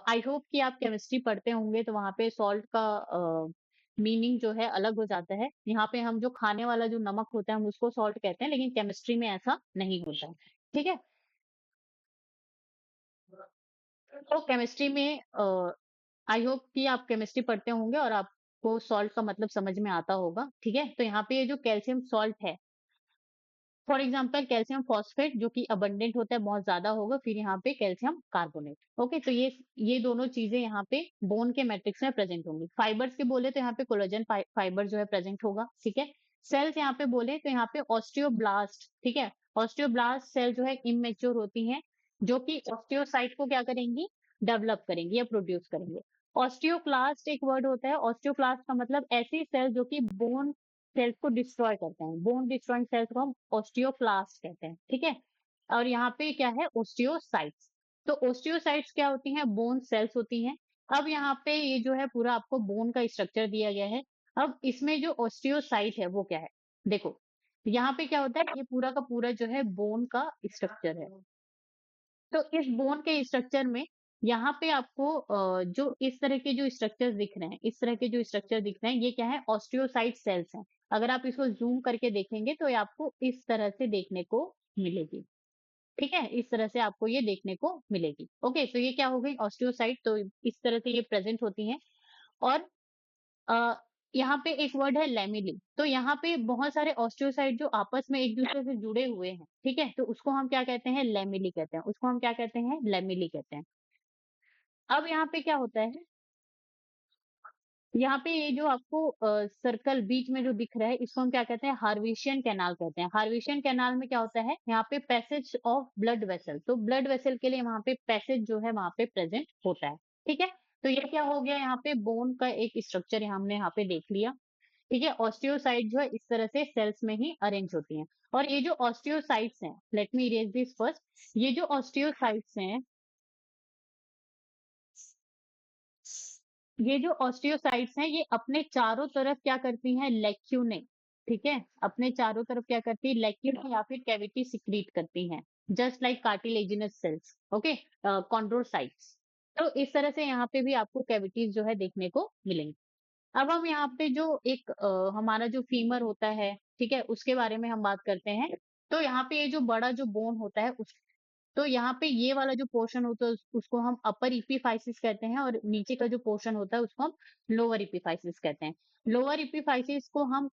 आई होप कि आप केमिस्ट्री पढ़ते होंगे तो वहां पे सॉल्ट का मीनिंग जो है अलग हो जाता है। यहाँ पे हम जो खाने वाला जो नमक होता है हम उसको सॉल्ट कहते हैं, लेकिन केमिस्ट्री में ऐसा नहीं होता है। ठीक है, तो केमिस्ट्री में आई होप कि आप केमिस्ट्री पढ़ते होंगे और आपको सॉल्ट का मतलब समझ में आता होगा। ठीक है, तो यहाँ पे ये जो कैल्शियम सॉल्ट है, फॉर एग्जाम्पल कैल्शियम फॉस्फेट जो कि अबंडेंट होता है, बहुत ज्यादा होगा, फिर यहाँ पे कैल्शियम कार्बोनेट। ओके, तो ये दोनों चीजें यहाँ पे बोन के मैट्रिक्स में प्रेजेंट होंगी। फाइबर्स के बोले तो यहाँ पे कोलेजन फाइबर जो है प्रेजेंट होगा। ठीक है, सेल्स यहाँ पे बोले तो यहाँ पे ऑस्टियोब्लास्ट, ठीक है, ऑस्टियोब्लास्ट सेल जो है इमेच्योर होती हैं, जो कि ऑस्टियोसाइट को क्या करेंगी? डेवलप करेंगी या प्रोड्यूस करेंगे। ऑस्टियोक्लास्ट एक वर्ड होता है, ऑस्टियोक्लास्ट का मतलब ऐसी सेल जो कि बोन सेल्स को डिस्ट्रॉय करते हैं, बोन डिस्ट्रॉइंग सेल्स को हम ऑस्टियोक्लास्ट कहते हैं। ठीक है, और यहाँ पे क्या है? ओस्टियोसाइट्स। तो ओस्टियोसाइट्स क्या होती हैं? बोन सेल्स होती हैं। अब यहाँ पे ये जो है पूरा आपको बोन का स्ट्रक्चर दिया गया है। अब इसमें जो ओस्टियोसाइट है वो क्या है? देखो, यहाँ पे क्या होता है? ये पूरा का पूरा जो है बोन का स्ट्रक्चर है। तो इस बोन के स्ट्रक्चर में यहाँ पे आपको जो इस तरह के जो स्ट्रक्चर दिख रहे हैं, इस तरह के जो स्ट्रक्चर दिख रहे हैं, ये क्या है? ऑस्टियोसाइट सेल्स हैं। अगर आप इसको जूम करके देखेंगे तो ये आपको इस तरह से देखने को मिलेगी। ठीक है, इस तरह से आपको ये देखने को मिलेगी। ओके, तो ये क्या हो गई? ऑस्टियोसाइट। तो इस तरह से ये प्रेजेंट होती हैं। और अ, यहाँ पे एक वर्ड है लैमिली। तो यहाँ पे बहुत सारे ऑस्टियोसाइट जो आपस में एक दूसरे से जुड़े हुए हैं, ठीक है, तो उसको हम क्या कहते हैं? लैमिली कहते हैं। उसको हम क्या कहते हैं? लैमिली कहते हैं। अब यहाँ पे क्या होता है? यहाँ पे ये जो आपको सर्कल बीच में जो दिख रहा है इसको हम क्या कहते हैं? हार्वेशियन कैनाल कहते हैं। हार्वेशियन कैनाल में क्या होता है? यहाँ पे पैसेज ऑफ ब्लड वेसल। तो ब्लड वेसल के लिए वहां पे पैसेज जो है वहां पे प्रेजेंट होता है। ठीक है, तो ये क्या हो गया? यहाँ पे बोन का एक स्ट्रक्चर हमने यहाँ पे देख लिया। ठीक है, ऑस्टियोसाइट जो है इस तरह से सेल्स में ही अरेंज होती हैं। और ये जो ऑस्टियोसाइट्स हैं, let me erase this first. ये जो ऑस्टियोसाइट्स हैं, ये जो ऑस्टियोसाइट्स हैं ये अपने चारों तरफ क्या करती हैं? लेक्यूने। ठीक है, अपने चारों तरफ क्या करती है? लेक्यूने या फिर कैविटी सिक्रीट करती हैं, just like cartilaginous cells. Okay, chondrocytes. तो इस तरह से यहाँ पे भी आपको कैविटीज जो है देखने को मिलेंगी। अब हम यहाँ पे जो एक हमारा जो फीमर होता है, ठीक है, उसके बारे में हम बात करते हैं। तो यहाँ पे ये जो बड़ा जो बोन होता है उस, तो यहाँ पे ये वाला जो पोर्शन होता है उसको हम अपर इपीफाइसिस कहते हैं, और नीचे का जो पोर्शन होता है उसको हम लोअर इपीफाइसिस कहते हैं। लोअर इपीफाइसिस को हम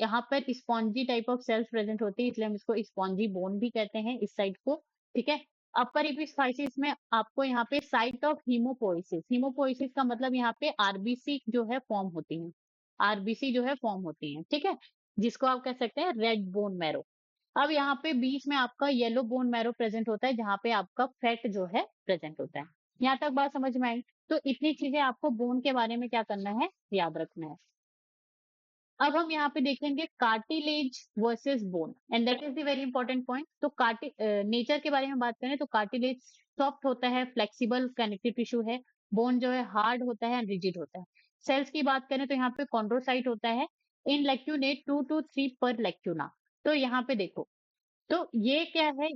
यहाँ पर spongy type of cells present होती है, इसलिए हम इसको स्पॉन्जी बोन भी कहते हैं इस साइड को। ठीक है, अपर इपीफाइसिस में आपको यहाँ पे साइट ऑफ हीमोपोइसिस, हीमोपोइसिस का मतलब यहाँ पे आरबीसी जो है फॉर्म होती है, आरबीसी जो है फॉर्म होती है। ठीक है, जिसको आप कह सकते हैं रेड बोन मैरो। अब यहाँ पे बीच में आपका येलो बोन मैरो प्रेजेंट होता है, जहाँ पे आपका फैट जो है प्रेजेंट होता है। यहाँ तक बात समझ में आई? तो इतनी चीजें आपको बोन के बारे में क्या करना है? याद रखना है। अब हम यहाँ पे देखेंगे cartilage versus bone, and that is the very important point. तो नेचर के बारे में बात करें तो कार्टिलेज सॉफ्ट होता है, फ्लेक्सिबल कनेक्टिव टिश्यू है। बोन जो है हार्ड होता है एंड रिजिड होता है। सेल्स की बात करें तो यहाँ पे कॉन्ड्रोसाइट होता है। इन लेक्यूनेट 2 to 3 पर लेक्यूना। तो यहाँ पे देखो, तो ये क्या है?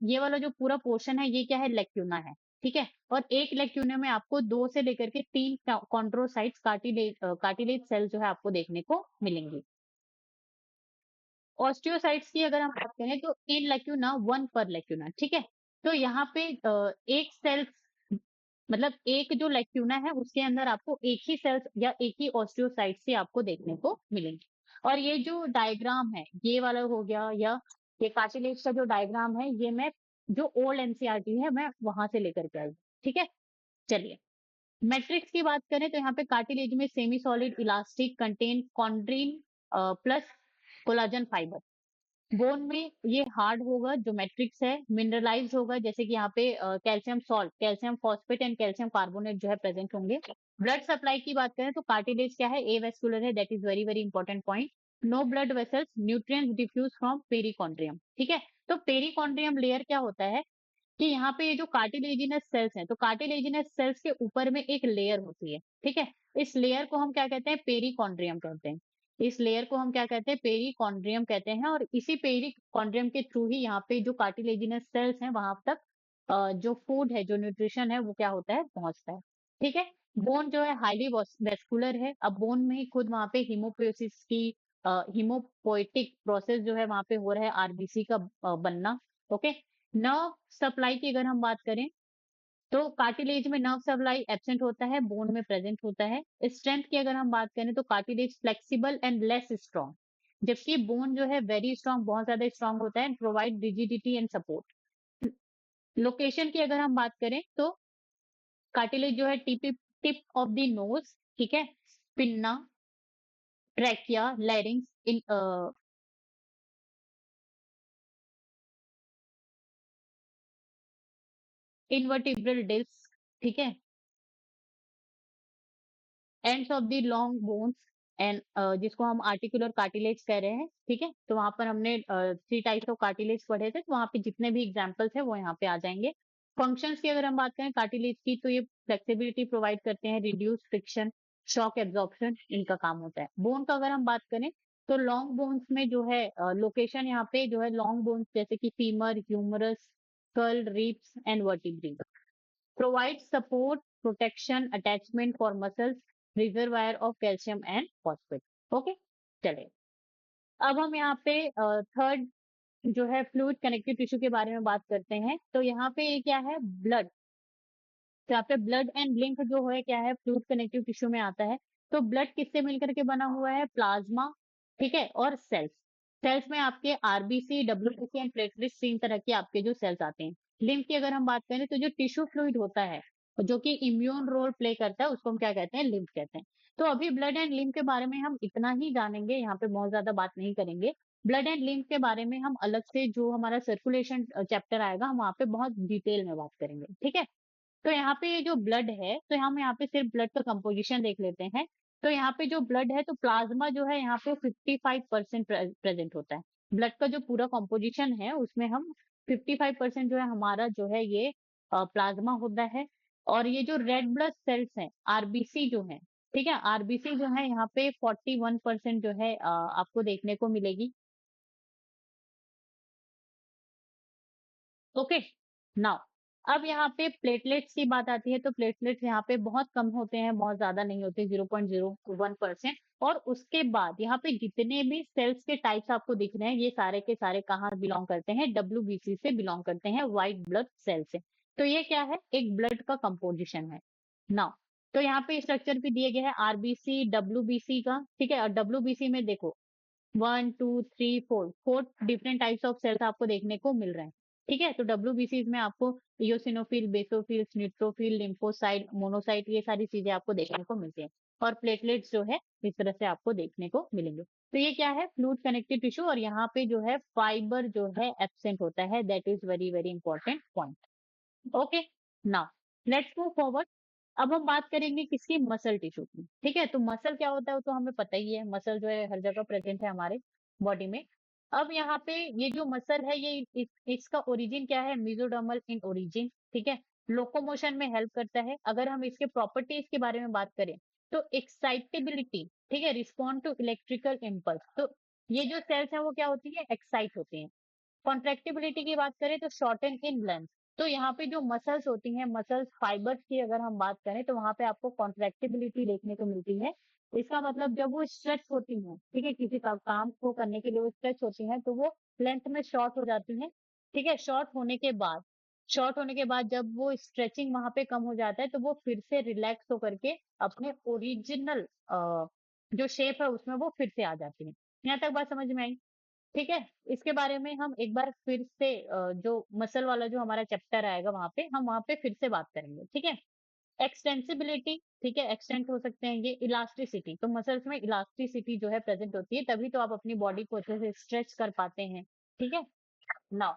ये वाला जो पूरा पोर्शन है ये क्या है? लेक्यूना है। ठीक है, और एक लेक्यूना में आपको 2 से लेकर के 3 कॉन्ड्रोसाइट्स कार्टिलेज सेल जो है आपको देखने को मिलेंगी। ऑस्टियोसाइट्स की अगर हम बात करें तो इन लेक्यूना 1 पर लेक्यूना। ठीक है, तो यहाँ पे एक सेल, मतलब एक जो लेक्यूना है उसके अंदर आपको एक ही सेल्स या एक ही ऑस्टियोसाइट्स ही आपको देखने को मिलेंगे। और ये जो डायग्राम है ये वाला हो गया, या ये कार्टिलेज का जो डायग्राम है ये मैं जो ओल्ड एनसीईआरटी है मैं वहां से लेकर के आई। ठीक है, चलिए। मैट्रिक्स की बात करें तो यहाँ पे कार्टिलेज में semi solid elastic contain chondrin plus collagen fibre. Bone में ये हार्ड होगा जो मैट्रिक्स है, मिनरलाइज्ड होगा, जैसे कि यहाँ पे calcium salt, calcium phosphate and calcium carbonate जो है प्रेजेंट होंगे। ब्लड सप्लाई की बात करें तो कार्टिलेज क्या है, ए वेस्कुलर है, that is very very important point. No blood vessels, nutrients diffuse from perichondrium. ठीक है, तो पेरिकॉन्ड्रियम लेयर क्या होता है कि यहाँ पे ये जो कार्टिलेजिनस सेल्स हैं, तो कार्टिलेजिनस सेल्स के ऊपर में एक लेयर होती है। ठीक है, इस लेयर को हम क्या कहते हैं, पेरिकॉन्ड्रियम कहते हैं। इस लेयर को हम क्या कहते हैं, पेरिकॉन्ड्रियम कहते हैं। और इसी पेरिकॉन्ड्रियम के थ्रू ही यहाँ पे जो कार्टिलेजिनस सेल्स हैं वहां तक जो फूड है, जो न्यूट्रिशन है वो क्या होता है, पहुंचता है। ठीक है, बोन जो है हाईली वेस्कुलर है। अब बोन में ही खुद वहां पे हिमोपोइसिस की हिमोपोइटिक प्रोसेस जो है वहां पे हो रहा है, आरबीसी का बनना। ओके, नर्व सप्लाई की अगर हम बात करें तो कार्टिलेज में नर्व सप्लाई एब्सेंट होता है, बोन में प्रेजेंट होता है। स्ट्रेंथ की अगर हम बात करें तो cartilage flexible and less strong, जबकि बोन जो है वेरी स्ट्रॉन्ग, बहुत ज्यादा स्ट्रॉन्ग होता है, provide rigidity and support. Location की अगर हम बात करें तो कार्टिलेज जो है टिप ऑफ द नोज, ठीक है, पिन्ना, ट्रैकिया, लैरिंग्स, इन इनवर्टिब्रल डिस्क, ठीक है, ends of the long bones and जिसको हम आर्टिकुलर कार्टिलेज कह रहे हैं। ठीक है, तो वहां पर हमने 3 टाइप्स ऑफ कार्टिलेज पढ़े थे, तो वहां पे जितने भी एग्जांपल्स है वो यहाँ पे आ जाएंगे। फंक्शंस की अगर हम बात करें कार्टिलेज की तो ये फ्लेक्सिबिलिटी प्रोवाइड करते हैं, रिड्यूस फ्रिक्शन, शॉक एब्जॉर्प्शन इनका काम होता है। बोन का अगर हम बात करें तो लॉन्ग बोन्स में जो है लोकेशन यहाँ पे जो है लॉन्ग बोन्स जैसे कि femur, humerus, skull, ribs and vertebrae. Provides support, protection, attachment for muscles, reservoir of calcium and phosphate. Okay, चलिए। अब हम यहाँ पे थर्ड जो है फ्लूइड कनेक्टिव टिश्यू के बारे में बात करते हैं। तो यहाँ पे ये क्या है, ब्लड। तो यहाँ पे ब्लड एंड लिंक जो है क्या है, फ्लूइड कनेक्टिव टिश्यू में आता है। तो ब्लड किससे मिलकर के बना हुआ है, प्लाज्मा, ठीक है, और सेल्स। सेल्स में आपके आरबीसी, डब्ल्यूबीसी एंड प्लेटलेट्स, 3 तरह के आपके जो सेल्स आते हैं। लिम्फ की अगर हम बात करें तो जो टिश्यू फ्लूइड होता है जो कि इम्यून रोल प्ले करता है उसको हम क्या कहते हैं, लिम्फ कहते हैं। तो अभी ब्लड एंड लिम्फ के बारे में हम इतना ही जानेंगे, यहाँ पे बहुत ज्यादा बात नहीं करेंगे। ब्लड एंड लिम्फ के बारे में हम अलग से जो हमारा सर्कुलेशन चैप्टर आएगा हम वहाँ पे बहुत डिटेल में बात करेंगे। ठीक है, तो यहाँ पे ये जो ब्लड है तो हम यहाँ पे सिर्फ ब्लड का कंपोजिशन देख लेते हैं। तो यहाँ पे जो ब्लड है तो प्लाज्मा जो है यहाँ पे 55% प्रेजेंट होता है। ब्लड का जो पूरा कंपोजिशन है उसमें हम 55% जो है हमारा जो है ये प्लाज्मा होता है। और ये जो रेड ब्लड सेल्स हैं, आरबीसी जो है, ठीक है, आरबीसी जो है यहाँ पे 41% जो है आपको देखने को मिलेगी। ओके, नाउ अब यहाँ पे प्लेटलेट्स की बात आती है तो प्लेटलेट्स यहाँ पे बहुत कम होते हैं, बहुत ज्यादा नहीं होते, 0.01%। और उसके बाद यहाँ पे जितने भी सेल्स के टाइप्स आपको दिख रहे हैं ये सारे के सारे कहाँ बिलोंग करते हैं, डब्ल्यूबीसी से बिलोंग करते हैं, व्हाइट ब्लड सेल से। तो ये क्या है, एक ब्लड का कंपोजिशन है। नाउ तो यहाँ पे स्ट्रक्चर भी दिए गए हैं आरबीसी, डब्ल्यूबीसी का। ठीक है, और डब्ल्यूबीसी में देखो 1 2 3 4 डिफरेंट टाइप्स ऑफ सेल्स आपको देखने को मिल रहे हैं। ठीक है, तो डब्ल्यूबीसी में आपको इयोसिनोफिल, बेसोफिल, न्यूट्रोफिल, लिम्फोसाइट, मोनोसाइट, ये सारी चीजें आपको देखने को मिलती हैं। और प्लेटलेट्स जो है इस तरह से आपको देखने को मिलेंगे। तो ये क्या है, फ्लूइड कनेक्टिव टिश्यू, और यहाँ पे जो है फाइबर जो है एब्सेंट होता है, that is very very important point. Okay, now let's move forward. अब हम बात करेंगे किसकी, मसल टिश्यू की। ठीक है, तो मसल क्या होता है वो तो हमें पता ही है, मसल जो है हर जगह प्रेजेंट है हमारे बॉडी में। अब यहाँ पे ये जो मसल है ये इसका ओरिजिन क्या है, मेसोडर्मल इन ओरिजिन। ठीक है, लोकोमोशन में हेल्प करता है। अगर हम इसके प्रॉपर्टीज के बारे में बात करें तो एक्साइटेबिलिटी, ठीक है, रिस्पॉन्ड टू इलेक्ट्रिकल इम्पल्स। तो ये जो सेल्स है वो क्या होती है, एक्साइट होती है। कॉन्ट्रेक्टिबिलिटी की बात करें तो शॉर्टन इन लेंथ। तो यहाँ पे जो मसल्स होती हैं, मसल्स फाइबर्स की अगर हम बात करें तो वहां पे आपको कॉन्ट्रेक्टिबिलिटी देखने को मिलती है। इसका मतलब जब वो स्ट्रेच होती हैं, ठीक है, किसी का काम को करने के लिए वो स्ट्रेच होती हैं तो वो लेंथ में शॉर्ट हो जाती हैं। ठीक है, शॉर्ट होने के बाद जब वो स्ट्रेचिंग वहां पे कम हो जाता है तो वो फिर से रिलैक्स होकर के अपने ओरिजिनल जो शेप है उसमें वो फिर से आ जाती है। यहाँ तक बात समझ में आई? ठीक है? इसके बारे में हम एक बार फिर से जो मसल वाला जो हमारा चैप्टर आएगा वहाँ पे, हम वहाँ पे फिर से बात करेंगे, ठीक है? एक्सटेंसिबिलिटी, ठीक है? एक्सटेंट हो सकते हैं ये, इलास्टिसिटी, तो मसल्स में इलास्टिसिटी जो है प्रेजेंट होती है, तभी तो आप अपनी बॉडी को अच्छे से स्ट्रेच कर पाते हैं, ठीक है? Now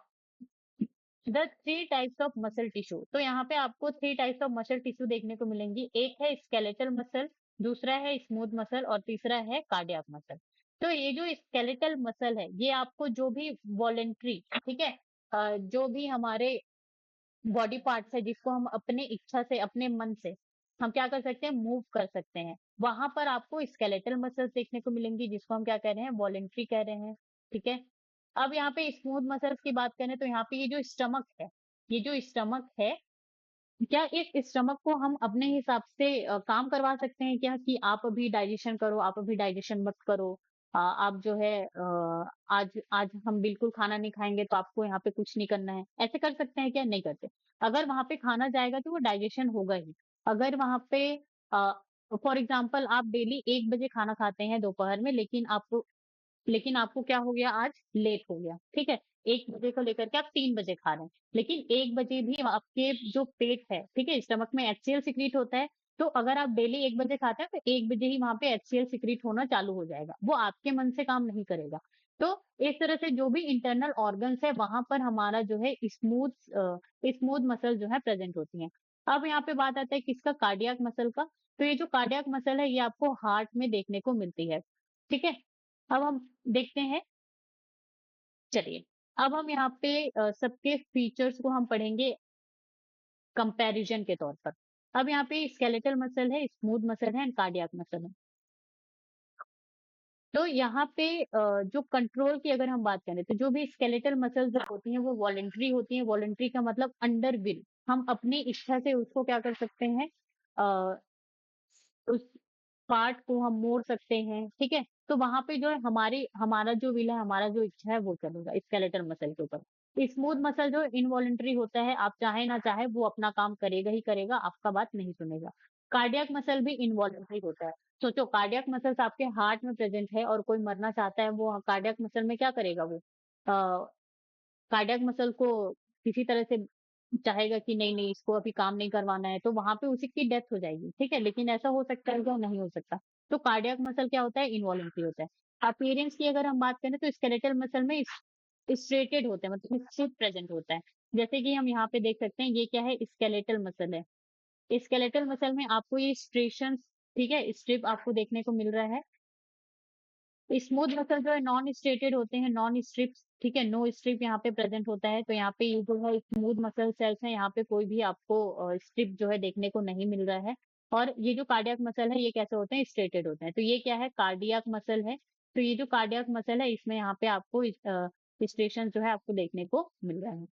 the three types of muscle tissue, तो यहाँ पे आपको three types of muscle tissue देखने को मिलेंगी। एक है स्केलेटल मसल, दूसरा है स्मूथ मसल और तीसरा है कार्डियक मसल। तो ये जो स्केलेटल मसल है ये आपको जो भी वॉलेंट्री, ठीक है, जो भी हमारे बॉडी पार्ट्स है जिसको हम अपने इच्छा से अपने मन से हम क्या कर सकते हैं, मूव कर सकते हैं, वहां पर आपको स्केलेटल मसल्स देखने को मिलेंगी जिसको हम क्या कह रहे हैं, वॉलेंट्री कह रहे हैं, ठीक है। अब यहाँ पे स्मूथ मसल्स की बात करें तो यहाँ पे ये जो स्टमक है, ये जो स्टमक है, क्या इस स्टमक को हम अपने हिसाब से काम करवा सकते हैं क्या, कि आप अभी डाइजेशन करो, आप अभी डाइजेशन मत करो, आप जो है आज आज हम बिल्कुल खाना नहीं खाएंगे तो आपको यहाँ पे कुछ नहीं करना है, ऐसे कर सकते हैं क्या, नहीं करते। अगर वहां पे खाना जाएगा तो वो डाइजेशन होगा ही। अगर वहां पे फॉर एग्जाम्पल आप डेली 1 बजे खाना खाते हैं दोपहर में, लेकिन आपको क्या हो गया, आज लेट हो गया, ठीक है, 1 बजे को लेकर के आप 3 बजे खा रहे हैं, लेकिन 1 बजे भी आपके जो पेट है, ठीक है, स्टमक में एचसीएल सिक्रीट होता है, तो अगर आप डेली 1 बजे खाते हैं तो 1 बजे ही वहां पे एचसीएल सिक्रीट होना चालू हो जाएगा, वो आपके मन से काम नहीं करेगा। तो इस तरह से जो भी इंटरनल ऑर्गन्स है वहां पर हमारा जो है स्मूथ मसल जो है प्रेजेंट होती है। अब यहाँ पे बात आता है किसका, कार्डियक मसल का। तो ये जो कार्डियक मसल है ये आपको हार्ट में देखने को मिलती है, ठीक है। अब हम देखते हैं, चलिए, अब हम यहाँ पे सबके फीचर्स को हम पढ़ेंगे कंपैरिजन के तौर पर। अब यहाँ पे स्केलेटल मसल है, स्मूथ मसल है एंड कार्डियक मसल है। तो यहाँ पे जो कंट्रोल की अगर हम बात करें तो जो भी स्केलेटल मसल्स होती हैं वो वॉलेंट्री होती हैं। वॉलेंट्री का मतलब अंडर विल, हम अपनी इच्छा से उसको क्या कर सकते हैं, उस पार्ट को हम मोड़ सकते हैं, ठीक है। तो वहां पे जो है हमारा जो विल है, हमारा जो इच्छा है वो चलेगा स्केलेटल मसल के ऊपर। स्मूथ मसल जो इनवॉलेंटरी होता है, आप चाहे ना चाहे वो अपना काम करेगा ही करेगा, आपका बात नहीं सुनेगा। कार्डियक मसल भी इनवॉलेंटरी होता है। सोचो, कार्डियक मसल्स आपके हार्ट में प्रेजेंट है और कोई मरना चाहता है, वो कार्डियक मसल में क्या करेगा, वो कार्डियक मसल को किसी तरह से चाहेगा कि नहीं नहीं इसको अभी काम नहीं करवाना है, तो वहां पे उसी की डेथ हो जाएगी, ठीक है। लेकिन ऐसा हो सकता है क्या, नहीं हो सकता। तो कार्डियक मसल क्या होता है, इनवॉलेंट्री होता है। अपीयरेंस की अगर हम बात करें तो स्केलेटल मसल में स्ट्रेटेड होते हैं, मतलब स्ट्रिप प्रेजेंट होता है। जैसे कि हम यहाँ पे देख सकते हैं, ये क्या है, स्केलेटल मसल है। स्केलेटल मसल में आपको ये स्ट्रेशन, ठीक है, स्ट्रिप आपको देखने को मिल रहा है। स्मूथ मसल जो है नॉन स्ट्रेटेड होते हैं, नॉन स्ट्रिप्स, ठीक है, नो स्ट्रिप यहाँ पे प्रेजेंट होता है। तो यहाँ पे ये जो है स्मूथ मसल सेल्स है, यहाँ पे कोई भी आपको स्ट्रिप जो है देखने को नहीं मिल रहा है। और ये जो कार्डियक मसल है ये कैसे होते हैं, स्ट्रेटेड होते हैं। तो ये क्या है, कार्डियक मसल है। तो ये जो कार्डियक मसल है इसमें यहाँ पे आपको स्ट्रेशन जो है आपको देखने को मिल रहा है।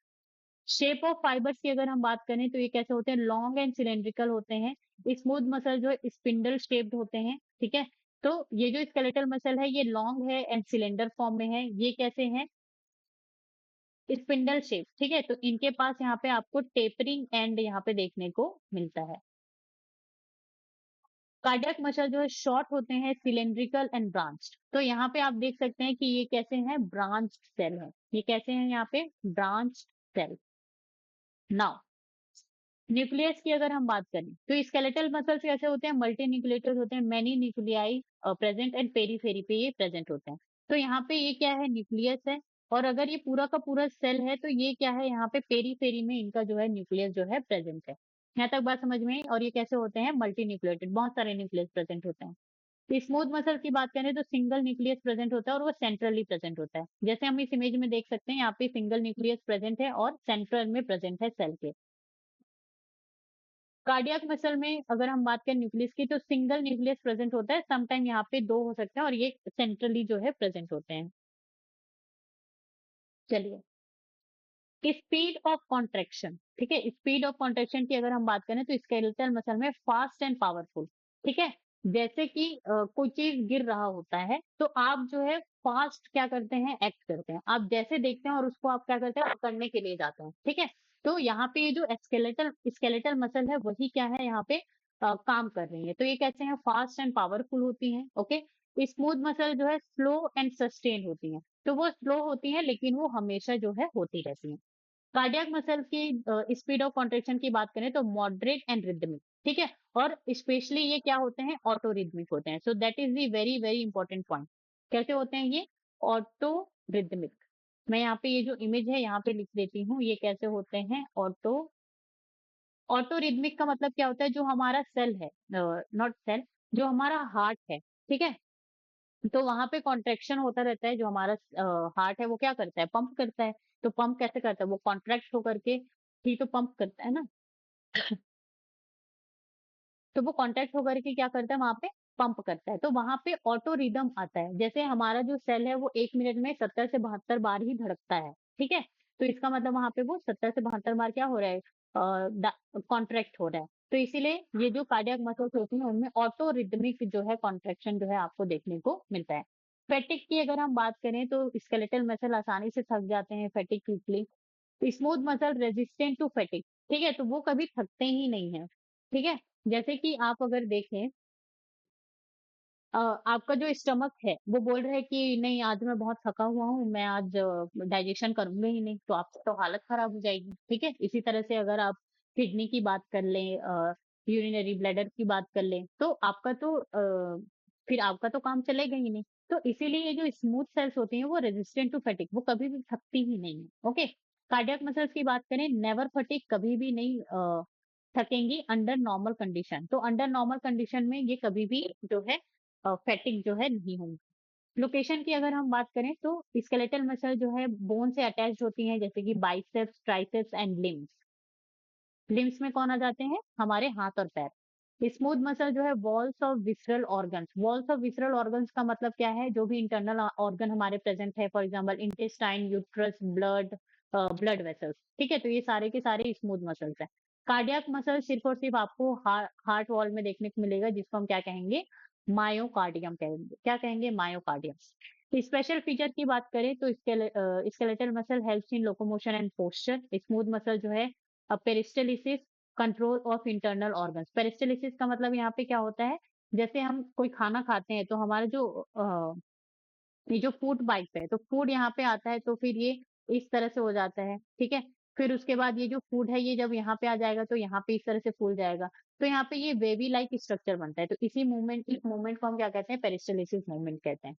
शेप ऑफ फाइबर्स की अगर हम बात करें तो ये कैसे होते हैं, लॉन्ग एंड सिलेंड्रिकल होते हैं। स्मूथ मसल जो है स्पिंडल शेप्ड होते हैं, ठीक है। तो ये जो स्केलेटल मसल है ये लॉन्ग है एंड सिलेंडर फॉर्म में है। ये कैसे हैं, स्पिंडल शेप, ठीक है। तो इनके पास यहाँ पे आपको टेपरिंग एंड यहाँ पे देखने को मिलता है। कार्डियक मसल जो है शॉर्ट होते हैं, सिलेंड्रिकल एंड ब्रांच्ड। तो यहाँ पे आप देख सकते हैं कि ये कैसे हैं, ब्रांच्ड सेल है। ये कैसे हैं, यहाँ पे ब्रांच्ड सेल। नाउ न्यूक्लियस की अगर हम बात करें तो स्केलेटल मसल्स कैसे होते हैं, मल्टी न्यूक्लिएटेड होते हैं, many nuclei present and periphery पे ये प्रेजेंट होते हैं। तो यहाँ पे ये क्या है, न्यूक्लियस है। और अगर ये पूरा का पूरा सेल है तो ये क्या है, यहाँ पे पेरीफेरी में इनका जो है न्यूक्लियस जो है प्रेजेंट है। यहाँ तक बात समझ में आई? और ये कैसे होते हैं, मल्टी न्यूक्लिएटेड, बहुत सारे न्यूक्लियस प्रेजेंट होते हैं। स्मूथ मसल की बात करें तो सिंगल न्यूक्लियस प्रेजेंट होता है और वो सेंट्रली प्रेजेंट होता है। जैसे हम इस इमेज में देख सकते हैं, यहाँ पे सिंगल न्यूक्लियस प्रेजेंट है और सेंट्रल में प्रेजेंट है सेल के। कार्डियक मसल में अगर हम बात करें न्यूक्लियस की तो सिंगल न्यूक्लियस प्रेजेंट होता है, समटाइम यहाँ पे दो हो सकते हैं और ये सेंट्रली जो है प्रेजेंट होते हैं। चलिए, स्पीड ऑफ कॉन्ट्रेक्शन, ठीक है, स्पीड ऑफ कॉन्ट्रेक्शन की अगर हम बात करें तो स्केलेटल मसल में फास्ट एंड पावरफुल, ठीक है। जैसे कि कोई चीज गिर रहा होता है तो आप जो है फास्ट क्या करते हैं, एक्ट करते हैं, आप जैसे देखते हैं और उसको आप क्या करते हैं, पकड़ने के लिए जाते हैं, ठीक है। तो यहाँ पे ये जो स्केलेटल स्केलेटल मसल है वही क्या है, यहाँ पे काम कर रही है। तो ये कैसे हैं, फास्ट एंड पावरफुल होती हैं, ओके। स्मूथ मसल जो है स्लो एंड सस्टेन होती हैं। तो वो स्लो होती हैं लेकिन वो हमेशा जो है होती रहती हैं। कार्डियक मसल की स्पीड ऑफ कॉन्ट्रेक्शन की बात करें तो मॉडरेट एंड रिदमिक, ठीक है। और स्पेशली ये क्या होते हैं, ऑटो रिदमिक होते हैं। So that is the very very important point. कैसे होते हैं ये, ऑटो रिदमिक। मैं यहाँ पे ये जो इमेज है यहाँ पे लिख देती हूँ, ये कैसे होते हैं ऑटो। ऑटो रिदमिक का मतलब क्या होता है, जो हमारा सेल है, नॉट सेल, जो हमारा हार्ट है, ठीक है। तो वहां पे कॉन्ट्रेक्शन होता रहता है, जो हमारा हार्ट है वो क्या करता है, पंप करता है। तो पंप कैसे करता है, वो कॉन्ट्रैक्ट होकर के ही तो पंप करता है ना। तो वो कॉन्टैक्ट होकर के क्या करता है, वहां पे पंप करता है। तो वहां पे ऑटो रिदम आता है। जैसे हमारा जो सेल है वो 1 मिनट में 70 से 72 बार ही धड़कता है, ठीक है। तो इसका मतलब वहां पे वो 70 से 72 बार क्या हो रहा है, कॉन्ट्रैक्ट हो रहा है। तो इसीलिए ये जो कार्डियक मसल्स होती हैं उनमें ऑटो रिदमिक जो है कॉन्ट्रेक्शन जो है आपको देखने को मिलता है। फैटिक की अगर हम बात करें तो स्केलेटल मसल आसानी से थक जाते हैं, fatigue quickly. Smooth muscle resistant to fatigue, ठीक है। तो वो कभी थकते ही नहीं है, ठीक है। जैसे कि आप अगर देखें, आपका जो स्टमक है वो बोल रहा है कि नहीं आज मैं बहुत थका हुआ हूँ, मैं आज डाइजेशन करूंगा ही नहीं, तो आपकी तो हालत खराब हो जाएगी, ठीक है। इसी तरह से अगर आप किडनी की बात कर लें, यूरिनरी ब्लैडर की बात कर लें, तो आपका तो फिर आपका तो काम चलेगा ही नहीं। तो इसीलिए ये जो स्मूथ सेल्स होती हैं वो रेजिस्टेंट टू फैटिक, वो कभी भी थकती ही नहीं है। ओके। कार्डियक मसल्स की बात करें, नेवर फटीग, कभी भी नहीं थकेंगी अंडर नॉर्मल कंडीशन। तो अंडर नॉर्मल कंडीशन में ये कभी भी जो है फैटिक जो है नहीं होंगी। लोकेशन की अगर हम बात करें तो स्केलेटल मसल जो है बोन से अटैच्ड होती हैं, जैसे कि biceps, triceps and limbs. Limbs में कौन आ जाते हैं, हमारे हाथ और पैर। स्मूथ मसल जो है walls of visceral organs. Walls of visceral organs का मतलब क्या है, जो भी इंटरनल ऑर्गन हमारे प्रेजेंट है, for example intestine, uterus, blood vessels, ठीक है। तो ये सारे के सारे स्मूथ मसल्स हैं। कार्डियक मसल सिर्फ और सिर्फ आपको हार्ट वॉल में देखने को मिलेगा, जिसको हम क्या कहेंगे, मायोकार्डियम कहेंगे। क्या कहेंगे, मायोकार्डियम। स्पेशल फीचर की बात करें तो skeletal muscle helps in locomotion and posture. Smooth muscle जो है peristalsis, control of internal organs. Peristalsis का मतलब यहाँ पे क्या होता है, जैसे हम कोई खाना खाते हैं तो हमारा जो ये जो फूड पाइप है, तो फूड यहाँ पे आता है तो फिर ये इस तरह से हो जाता है, ठीक है। फिर उसके बाद ये जो फूड है ये जब यहाँ पे आ जाएगा तो यहाँ पे इस तरह से फूल जाएगा। तो यहाँ पे ये वेवी लाइक स्ट्रक्चर बनता है। तो इसी मूवमेंट, इस मूवमेंट को हम क्या कहते हैं, पेरिस्टलिसिस मूवमेंट कहते हैं।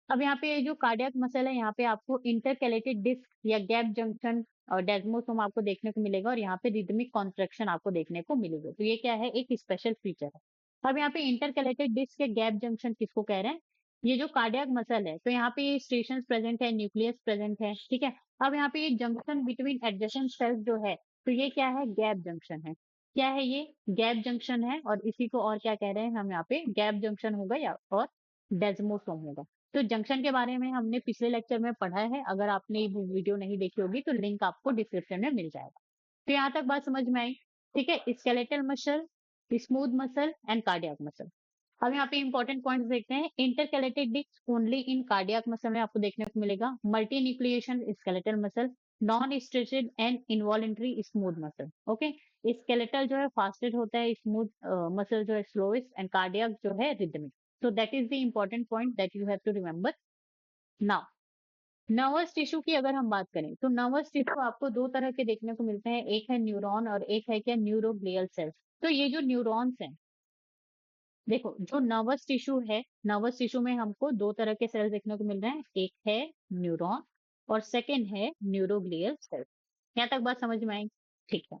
अब यहाँ पे ये जो कार्डियक मसल है, यहाँ पे आपको इंटरकैलेटेड डिस्क या गैप जंक्शन और डेस्मोसोम आपको देखने को मिलेगा, और यहाँ पे रिदमिक कॉन्ट्रैक्शन आपको देखने को मिलेगा। तो ये क्या है, एक स्पेशल फीचर है। अब यहाँ पे इंटरकैलेटेड डिस्क या गैप जंक्शन किसको कह रहे हैं, ये जो कार्डियक मसल है, तो यहाँ पे ये स्टेशन प्रेजेंट है, न्यूक्लियस प्रेजेंट है, ठीक है। अब यहाँ पे ये जंक्शन बिटवीन एडजेसेंट सेल्स जो है, तो ये क्या है, गैप जंक्शन है। क्या है ये, गैप जंक्शन है। और इसी को और क्या कह रहे हैं हम, यहाँ पे गैप जंक्शन होगा या और डेस्मोसोम होगा। तो जंक्शन के बारे में हमने पिछले लेक्चर में पढ़ा है, अगर आपने वो वीडियो नहीं देखी होगी तो लिंक आपको डिस्क्रिप्शन में मिल जाएगा। तो यहाँ तक बात समझ में आई, ठीक है। Skeletal muscle, smooth muscle and cardiac muscle. अब यहाँ पे इंपॉर्टेंट पॉइंट्स देखते हैं। Intercalated disc only in cardiac muscle में आपको देखने को मिलेगा। Multi nucleation skeletal muscle, non striated and involuntary smooth muscle. Okay. Skeletal जो है फास्टेड होता है, स्मूथ मसल जो है स्लोएस्ट, एंड कार्डियक जो है rhythmic. So that is the important point that you have to remember. Now, nervous tissue की अगर हम बात करें तो नर्वस टिश्यू आपको दो तरह के देखने को मिलते हैं, एक है न्यूरॉन और एक है क्या, न्यूरोग्लियल सेल्स। तो ये जो न्यूरॉन्स हैं, देखो जो नर्वस टिश्यू है, नर्वस टिश्यू में हमको दो तरह के सेल्स देखने को मिल रहे हैं, एक है न्यूरॉन और सेकेंड है न्यूरोग्लियल सेल्स। यहाँ तक बात समझ में आई, ठीक है।